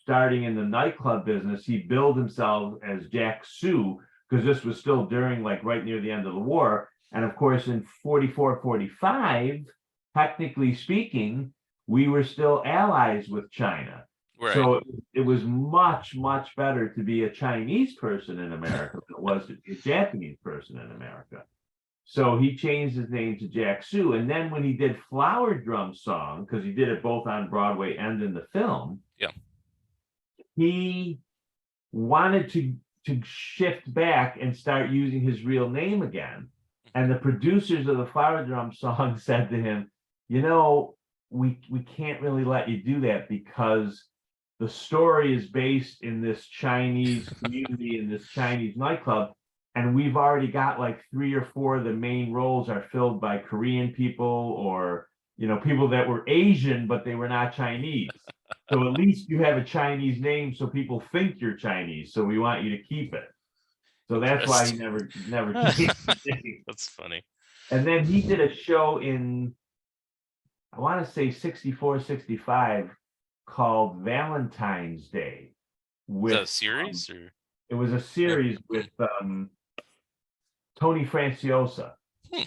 starting in the nightclub business, he billed himself as Jack Sue, because this was still during, like, right near the end of the war. And of course, in 44, 45, technically speaking, we were still allies with China. Right. So it was much, much better to be a Chinese person in America than it was to be a Japanese person in America. So he changed his name to Jack Sue. And then when he did Flower Drum Song, because he did it both on Broadway and in the film, he wanted to shift back and start using his real name again. And the producers of the Flower Drum Song said to him, we can't really let you do that because the story is based in this Chinese community, in this Chinese nightclub. And we've already got like 3 or 4 of the main roles are filled by Korean people or, people that were Asian, but they were not Chinese. So at least you have a Chinese name so people think you're Chinese. So we want you to keep it. So that's why he Interesting. never came. That's funny. And then he did a show in, I want to say 64, 65, called Valentine's Day Is that a with, series or? it was a series with Tony Franciosa. Hmm.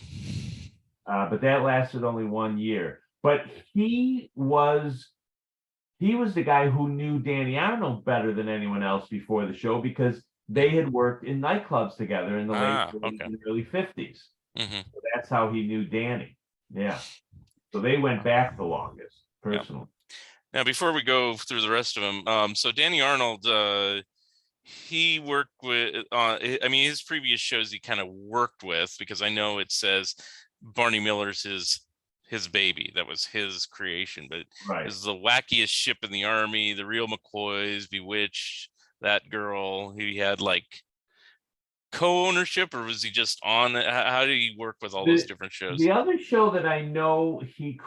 But that lasted only 1 year. But he was the guy who knew Danny Arnold better than anyone else before the show, because they had worked in nightclubs together in the late Ah, 40s okay. and early 50s. Hmm. So that's how he knew Danny. Yeah. So they went back the longest, Yeah. personally. Now, before we go through the rest of them, so Danny Arnold, he worked with, I mean, his previous shows he kind of worked with, because I know it says Barney Miller's his baby. That was his creation, but Right. is the wackiest ship in the army, the real McCoys, Bewitched, that girl. He had like co-ownership, or was he just on? How did he work with all those The different shows? the other show that I know he,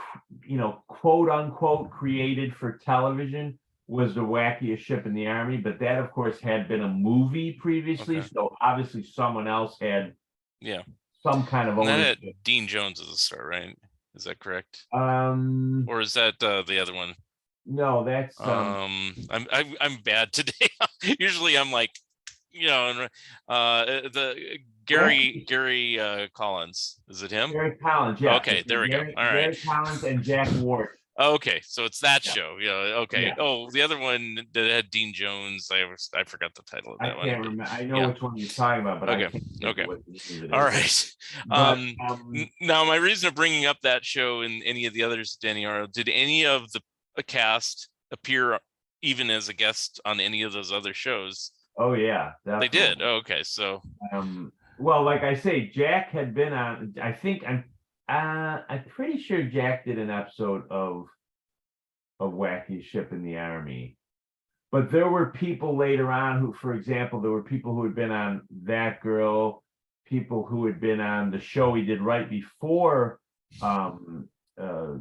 quote unquote, created for television was The Wackiest Ship in the Army, but that, of course, had been a movie previously, Okay. so obviously someone else had Yeah. some kind of And that had ownership. Dean Jones as a star, right? Is that correct? Um, Or is that the other one? no, that's I'm bad today. Usually I'm like, the Wacky Gary Collins. Is it him? Gary Collins, yes, Okay, it's there we go. All right. Gary Collins and Jack Ward. Okay, so it's that Yeah, show. Yeah. Okay. yeah. Oh, the other one that had Dean Jones. I forgot the title of I that one, can't but remember. I know yeah. which one you're talking about, but I Okay. can't think of Okay. what the name of it All is. right. But Now my reason of bringing up that show and any of the others, Danny Arnold, did any of the cast appear even as a guest on any of those other shows? oh yeah, They did. definitely. Oh, okay. So Well, like I say, Jack had been on. I'm pretty sure Jack did an episode of Wacky Ship in the Army. But there were people later on who, for example, there were people who had been on That Girl, people who had been on the show he did right before um, uh,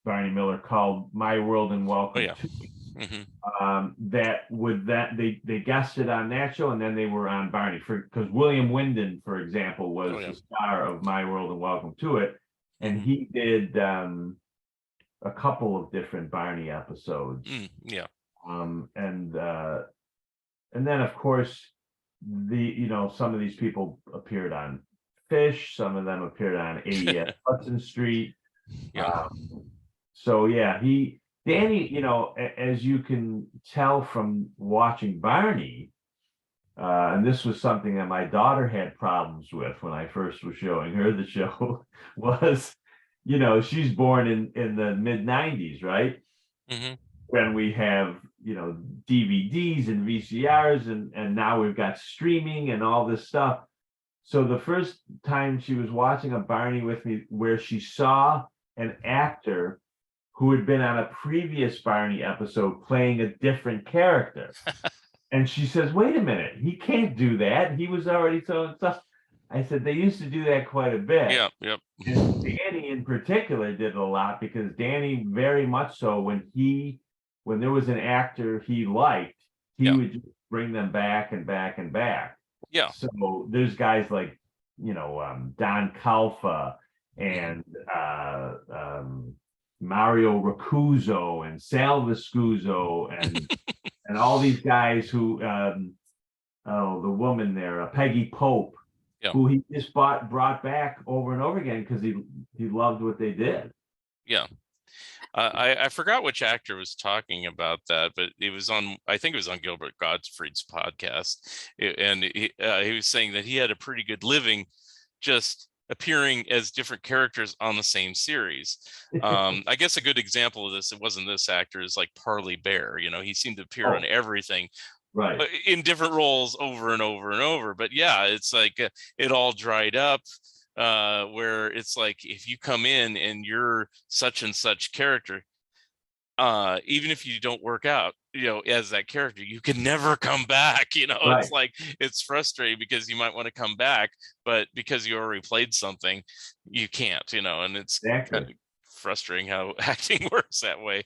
Barney Miller, called My World and oh Welcome yeah. to. Hmm. That they guested on that show, and then they were on Barney, because William Wyndon, for example, Oh was yeah. the star of My World and Welcome to It, and Hmm. he did a couple of different Barney episodes. Yeah. And then, of course, some of these people appeared on Fish, some of them appeared on 80 Hudson Street. Yeah. So yeah, Danny, as you can tell from watching Barney, and this was something that my daughter had problems with when I first was showing her the show, was, she's born in the mid-90s, right? Hmm. When we have, DVDs and VCRs, and now we've got streaming and all this stuff. So the first time she was watching a Barney with me, where she saw an actor who had been on a previous Barney episode playing a different character. And she says, wait a minute, he can't do that. He was already so and so. I said, they used to do that quite a bit. Yeah. Yep. And Danny in particular did a lot, because Danny, very much so, when there was an actor he liked, he Yeah. would just bring them back and back and back. Yeah. So there's guys like, Don Calfa Hmm. and Mario Racuzzo and Sal Viscuso and all these guys who, the woman there, Peggy Pope, Yeah. who he just brought back over and over again, because he loved what they did. Yeah. I forgot which actor was talking about that, but I think it was on Gilbert Gottfried's podcast, and he was saying that he had a pretty good living just appearing as different characters on the same series. I guess a good example of this, it wasn't this actor, is like Parley Bear. He seemed to appear on Oh, everything right. in different roles over and over and over. But yeah, it's like it all dried up. Where it's like, if you come in and you're such and such character, even if you don't work out, as that character, you can never come back. Right. It's like, it's frustrating, because you might want to come back, but because you already played something, you can't. And it's kind Exactly. of frustrating how acting works that way.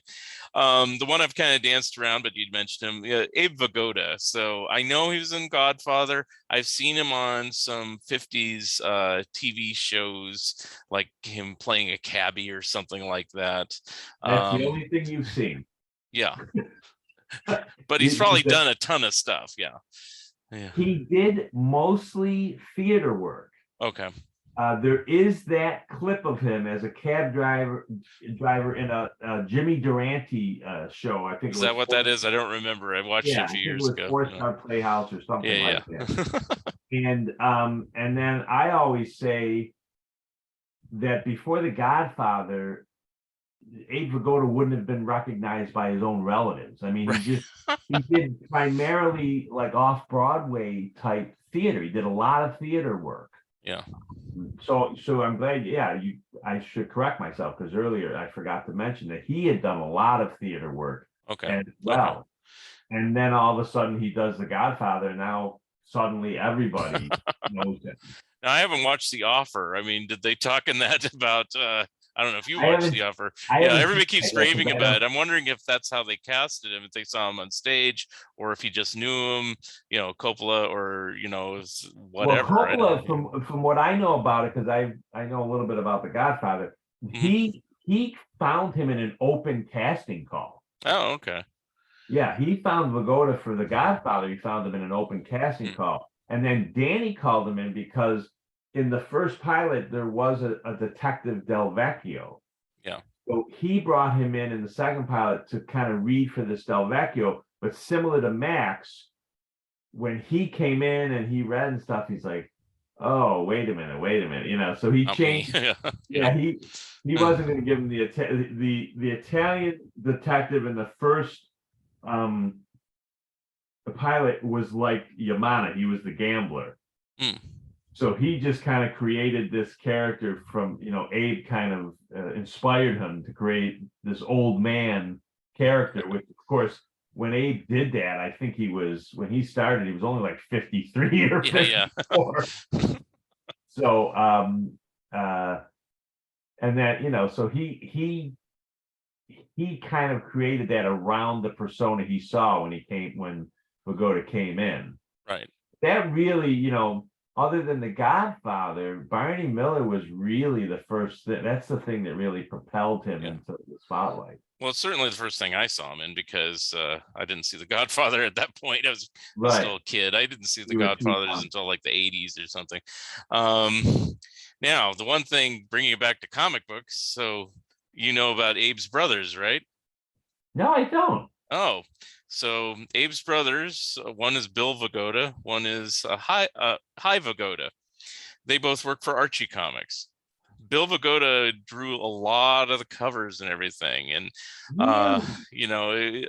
The one I've kind of danced around, but you'd mentioned him, Abe Vigoda. So I know he was in Godfather. I've seen him on some 50s TV shows, like him playing a cabbie or something like that. That's the only thing you've seen. Yeah, but he's probably done a ton of stuff. Yeah. He did mostly theater work. Okay. There is that clip of him as a cab driver in a Jimmy Durante show. I think is that what that is? I don't remember. I watched it a few years ago. Four Star Playhouse or something like that. And then I always say that before The Godfather, Abe Vigoda wouldn't have been recognized by his own relatives. I mean, he did primarily like off-Broadway type theater. He did a lot of theater work. Yeah. So I'm glad. Yeah, I should correct myself because earlier I forgot to mention that he had done a lot of theater work. Okay. As well. And then all of a sudden he does The Godfather. And now suddenly everybody knows him. Now, I haven't watched The Offer. I mean, did they talk in that about? I don't know if you watched The Offer. Yeah, everybody keeps raving about it. I'm wondering if that's how they casted him, if they saw him on stage, or if he just knew him, Coppola, or whatever. Well, Coppola, from what I know about it, because I know a little bit about The Godfather, he found him in an open casting call. Oh, okay. Yeah, he found Vigoda for The Godfather. He found him in an open casting call, and then Danny called him in because in the first pilot, there was a detective Del Vecchio. Yeah. So he brought him in the second pilot to kind of read for this Del Vecchio, but similar to Max, when he came in and he read and stuff, he's like, oh, wait a minute. So he changed. He wasn't going to give him the Italian detective in the first, the pilot was like Yamana. He was the gambler. So he just kind of created this character from, Abe kind of inspired him to create this old man character, which of course, when Abe did that, I think when he started, he was only like 53 or 54. So, and that, so he kind of created that around the persona he saw when Vigoda came in. Right. That really, other than The Godfather, Barney Miller was really the first thing. That's the thing that really propelled him into the spotlight. Well, it's certainly the first thing I saw him in because I didn't see The Godfather at that point. I was still a kid. I didn't see The Godfathers until like the 80s or something. Now, the one thing, bringing it back to comic books, so about Abe's brothers, right? No, I don't. Oh, so Abe's brothers, one is Bill Vigoda, one is Hi Vigoda. They both work for Archie Comics. Bill Vigoda drew a lot of the covers and everything. And,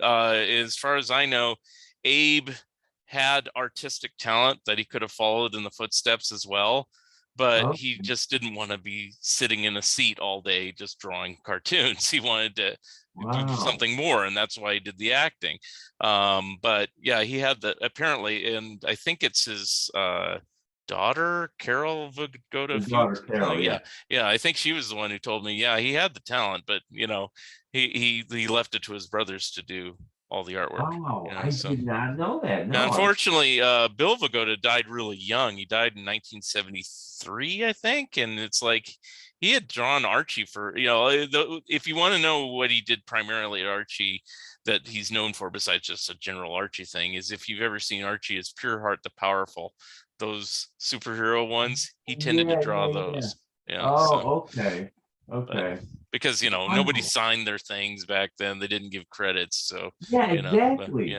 as far as I know, Abe had artistic talent that he could have followed in the footsteps as well. But he just didn't want to be sitting in a seat all day just drawing cartoons. He wanted to do something more, and that's why he did the acting. But yeah, he had apparently, and I think it's his daughter, Carol Vigoda. Yeah, I think she was the one who told me, yeah, he had the talent, but he left it to his brothers to do all the artwork. Oh, I did not know that. No, unfortunately, Bill Vigoda died really young. He died in 1973, I think, and it's like he had drawn Archie for, if you want to know what he did primarily at Archie that he's known for, besides just a general Archie thing, is if you've ever seen Archie as Pure Heart the Powerful, those superhero ones, he tended to draw those. Okay. Because nobody signed their things back then. They didn't give credits, so exactly.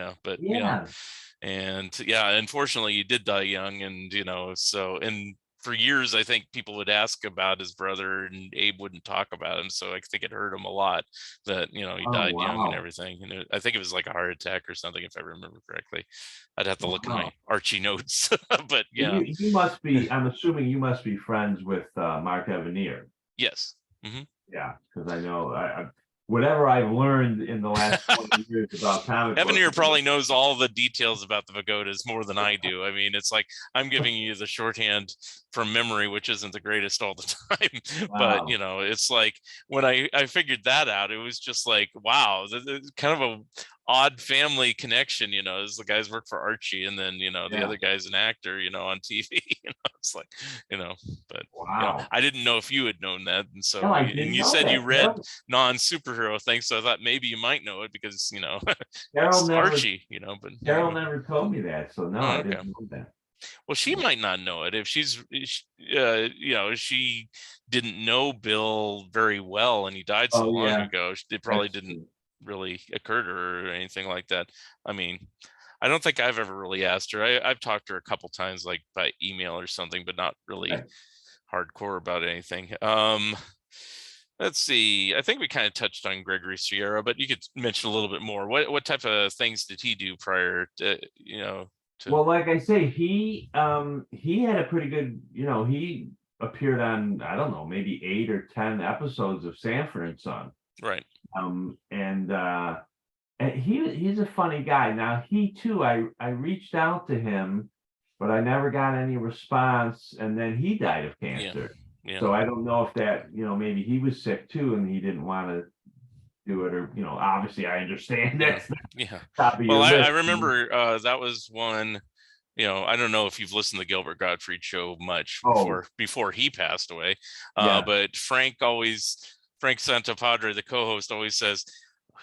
And unfortunately he did die young, and and for years I think people would ask about his brother and Abe wouldn't talk about him, so I think it hurt him a lot that he died young and everything. And I think it was like a heart attack or something, if I remember correctly. I'd have to look at my Archie notes. But you must be, I'm assuming you must be friends with Mark Evanier. Yes. Yeah, because I know whatever I've learned in the last 20 years about comic Evan books. here probably knows all the details about the pagodas more than I do. I mean, it's like I'm giving you the shorthand from memory, which isn't the greatest all the time. But Wow. it's like when I figured that out, it was just like, wow, kind of a odd family connection. As the guys work for Archie, and then the Yeah. other guy's an actor, on TV. It's like, but Wow. I didn't know if you had known that, and No, so I and didn't you know said you that. read non-superhero things, so I thought maybe you might know it because Carol it's never Archie, but Carol anyway. never told me that, so no, Oh, I okay. didn't know that. Well, she might not know it if she didn't know Bill very well and he died so Oh long yeah, ago. It probably that's didn't true. really occur to her or anything like that. I mean, I don't think I've ever really asked her. I've talked to her a couple times, like by email or something, but not really Right. hardcore about anything. Let's see. I think we kind of touched on Gregory Sierra, but you could mention a little bit more. What type of things did he do prior to? Well, like I say, he had a pretty good, he appeared on, I don't know, maybe 8 or 10 episodes of Sanford and Son. Right. And he's a funny guy. Now he too, I reached out to him, but I never got any response, and then he died of Yeah. cancer. Yeah. So I don't know if that, maybe he was sick too and he didn't want to do it, or obviously I understand Yeah. that's the Yeah. top of Well, your I list. remember that was one, I don't know if you've listened to the Gilbert Gottfried show much Oh, before he passed away. yeah. But Frank Santopadre, the co-host, always says,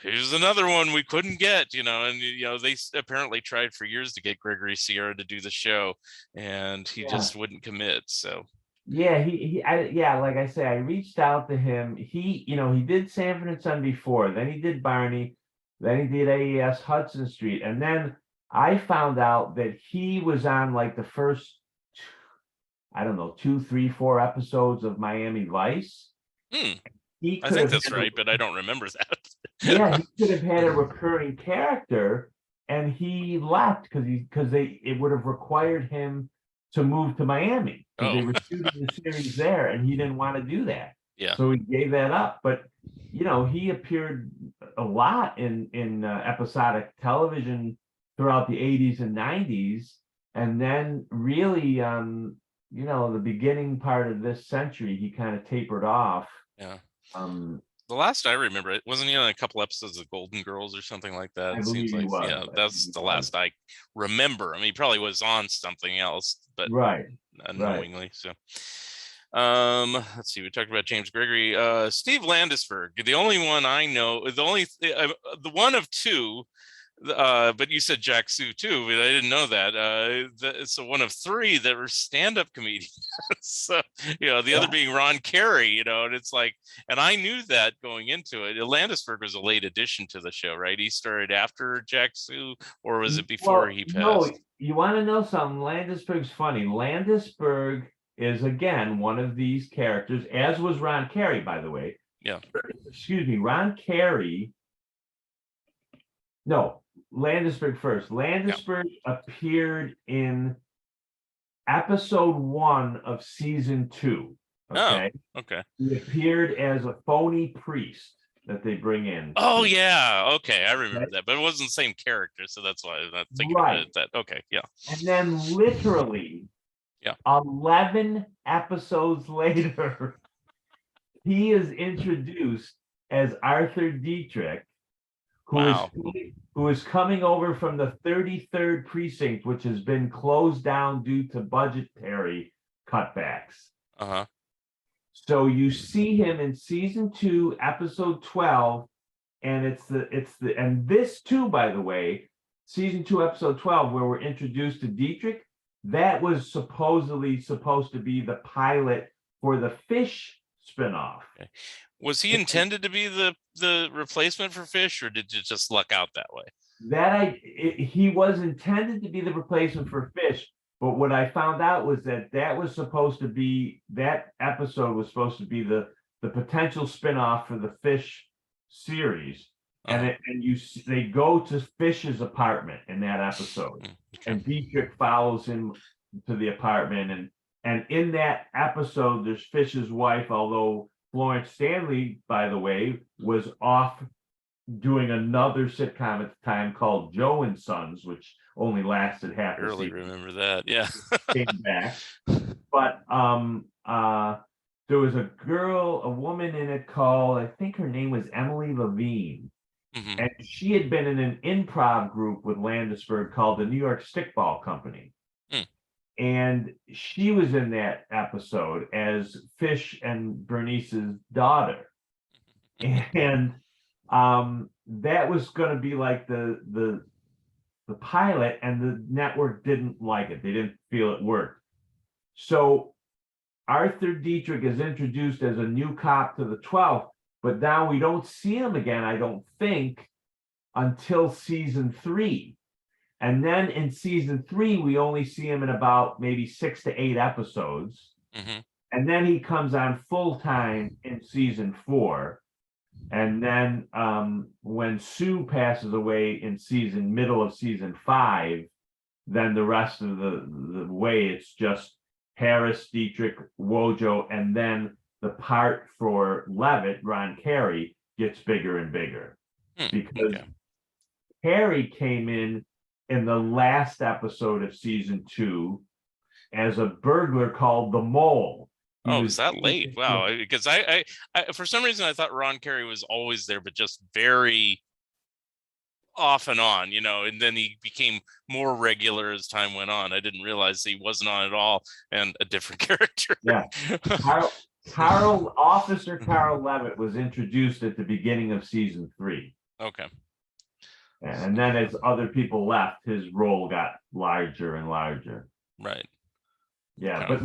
here's another one we couldn't get, and they apparently tried for years to get Gregory Sierra to do the show, and he Yeah. just wouldn't commit. So Yeah, like I say, I reached out to him. He did Sanford and Son before, then he did Barney, then he did AES Hudson Street, and then I found out that he was on like the first, I don't know, 2, 3, 4 episodes of Miami Vice. He I could think have that's had a, right, but I don't remember yeah, that. he could have had a recurring character, and he left because it would have required him to move to Miami because Oh, they were shooting the series there, and he didn't want to do that. yeah. So he gave that up. But he appeared a lot in episodic television throughout the 80s and 90s, and then really, the beginning part of this century, he kind of tapered off. Yeah. Um, The last I remember, it wasn't on a couple episodes of Golden Girls or something like that. I It seems believe he like, was. yeah, I think that's he the was. last I remember. I mean, he probably was on something else, but Right. Right. unknowingly. So, let's see. We talked about James Gregory, Steve Landisberg. The only one I know, the one of two. But you said Jack Sue too, but I didn't know that. So one of three that were stand-up comedians. So, the other Yeah. being Ron Carey, and it's like, and I knew that going into it. Landisberg was a late addition to the show, right? He started after Jack Sue, or was it before Well, he no, passed? you want to know something? Landisberg's funny. Landisberg is again one of these characters, as was Ron Carey, by the way. Yeah. Excuse me, Ron Carey. No, Landisberg first. Landisberg appeared in episode 1 of season 2. Oh, Okay. okay. He appeared as a phony priest that they bring in. Oh yeah, okay, I remember Right? that, but it wasn't the same character, so that's why I'm not thinking of Right. it. That okay, yeah, And then literally yeah. 11 episodes later, he is introduced as Arthur Dietrich, Wow. who is coming over from the 33rd precinct, which has been closed down due to budgetary cutbacks. Uh-huh. So you see him in season 2, episode 12, and and this too, by the way, season 2, episode 12, where we're introduced to Dietrich, that was supposedly supposed to be the pilot for the Fish spinoff. Okay. Was he intended to be the replacement for Fish, or did it just luck out that way? He was intended to be the replacement for Fish, but what I found out was that that episode was supposed to be the potential spinoff for the Fish series. Uh-huh. They go to Fish's apartment in that episode, Okay. and Dietrich follows him to the apartment, and in that episode, there's Fish's wife, although Florence Stanley, by the way, was off doing another sitcom at the time called Joe and Sons, which only lasted half a Barely season. remember that. Yeah. Came back, but there was a woman in it called, I think her name was Emily Levine, Mhm. and she had been in an improv group with Landisberg called the New York Stickball Company. Hmm. And she was in that episode as Fish and Bernice's daughter. And that was going to be like the pilot, and the network didn't like it. They didn't feel it worked. So Arthur Dietrich is introduced as a new cop to the 12th, but now we don't see him again, I don't think, until season 3. And then in season 3, we only see him in about maybe 6 to 8 episodes. Mhm. And then he comes on full time in season 4. And then when Sue passes away in middle of season 5, then the rest of the way it's just Harris, Dietrich, Wojo, and then the part for Levitt, Ron Carey, gets bigger and bigger. Because Okay. Carey came in the last episode of season 2 as a burglar called the Mole. He Oh, was is that late? Wow. Because I for some reason I thought Ron Carey was always there, but just very off and on, and then he became more regular as time went on. I didn't realize he wasn't on at all and a different character. Yeah. Officer Carl Levitt was introduced at the beginning of season 3. Okay. And then as other people left, his role got larger and larger. Right. Yeah, Okay. but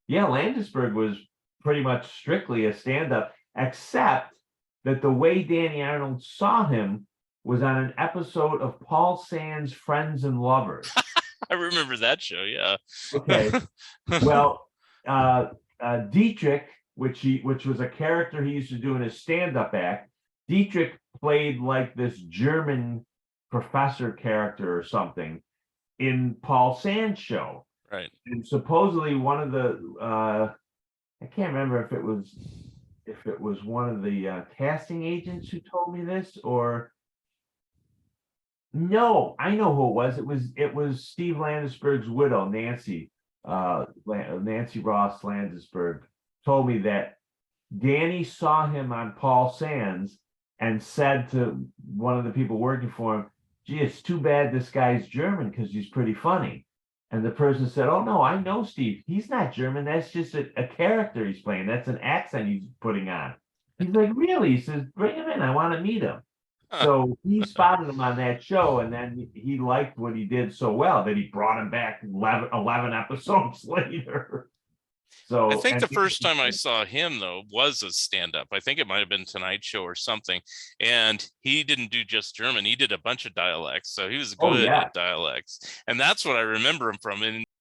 Landisberg was pretty much strictly a stand-up, except that the way Danny Arnold saw him was on an episode of Paul Sands' Friends and Lovers. I remember that show. Yeah. Okay. Well, Dietrich, which was a character he used to do in his stand-up act, Dietrich played like this German professor character or something in Paul Sands' show. Right. And supposedly one of the I can't remember if it was one of the casting agents who told me this, or no, I know who it was. It was Steve Landisberg's widow, Nancy Ross Landisberg, told me that Danny saw him on Paul Sands and said to one of the people working for him, "Gee, it's too bad this guy's German because he's pretty funny." And the person said, "Oh no, I know Steve. He's not German. That's just a character he's playing. That's an accent he's putting on." He's like, "Really?" He says, "Bring him in. I want to meet him." So he spotted him on that show, and then he liked what he did so well that he brought him back 11 episodes later. So I think the first time I saw him, though, was a stand-up. I think it might have been Tonight Show or something. And he didn't do just German. He did a bunch of dialects. So he was good at dialects. And that's what I remember him from. And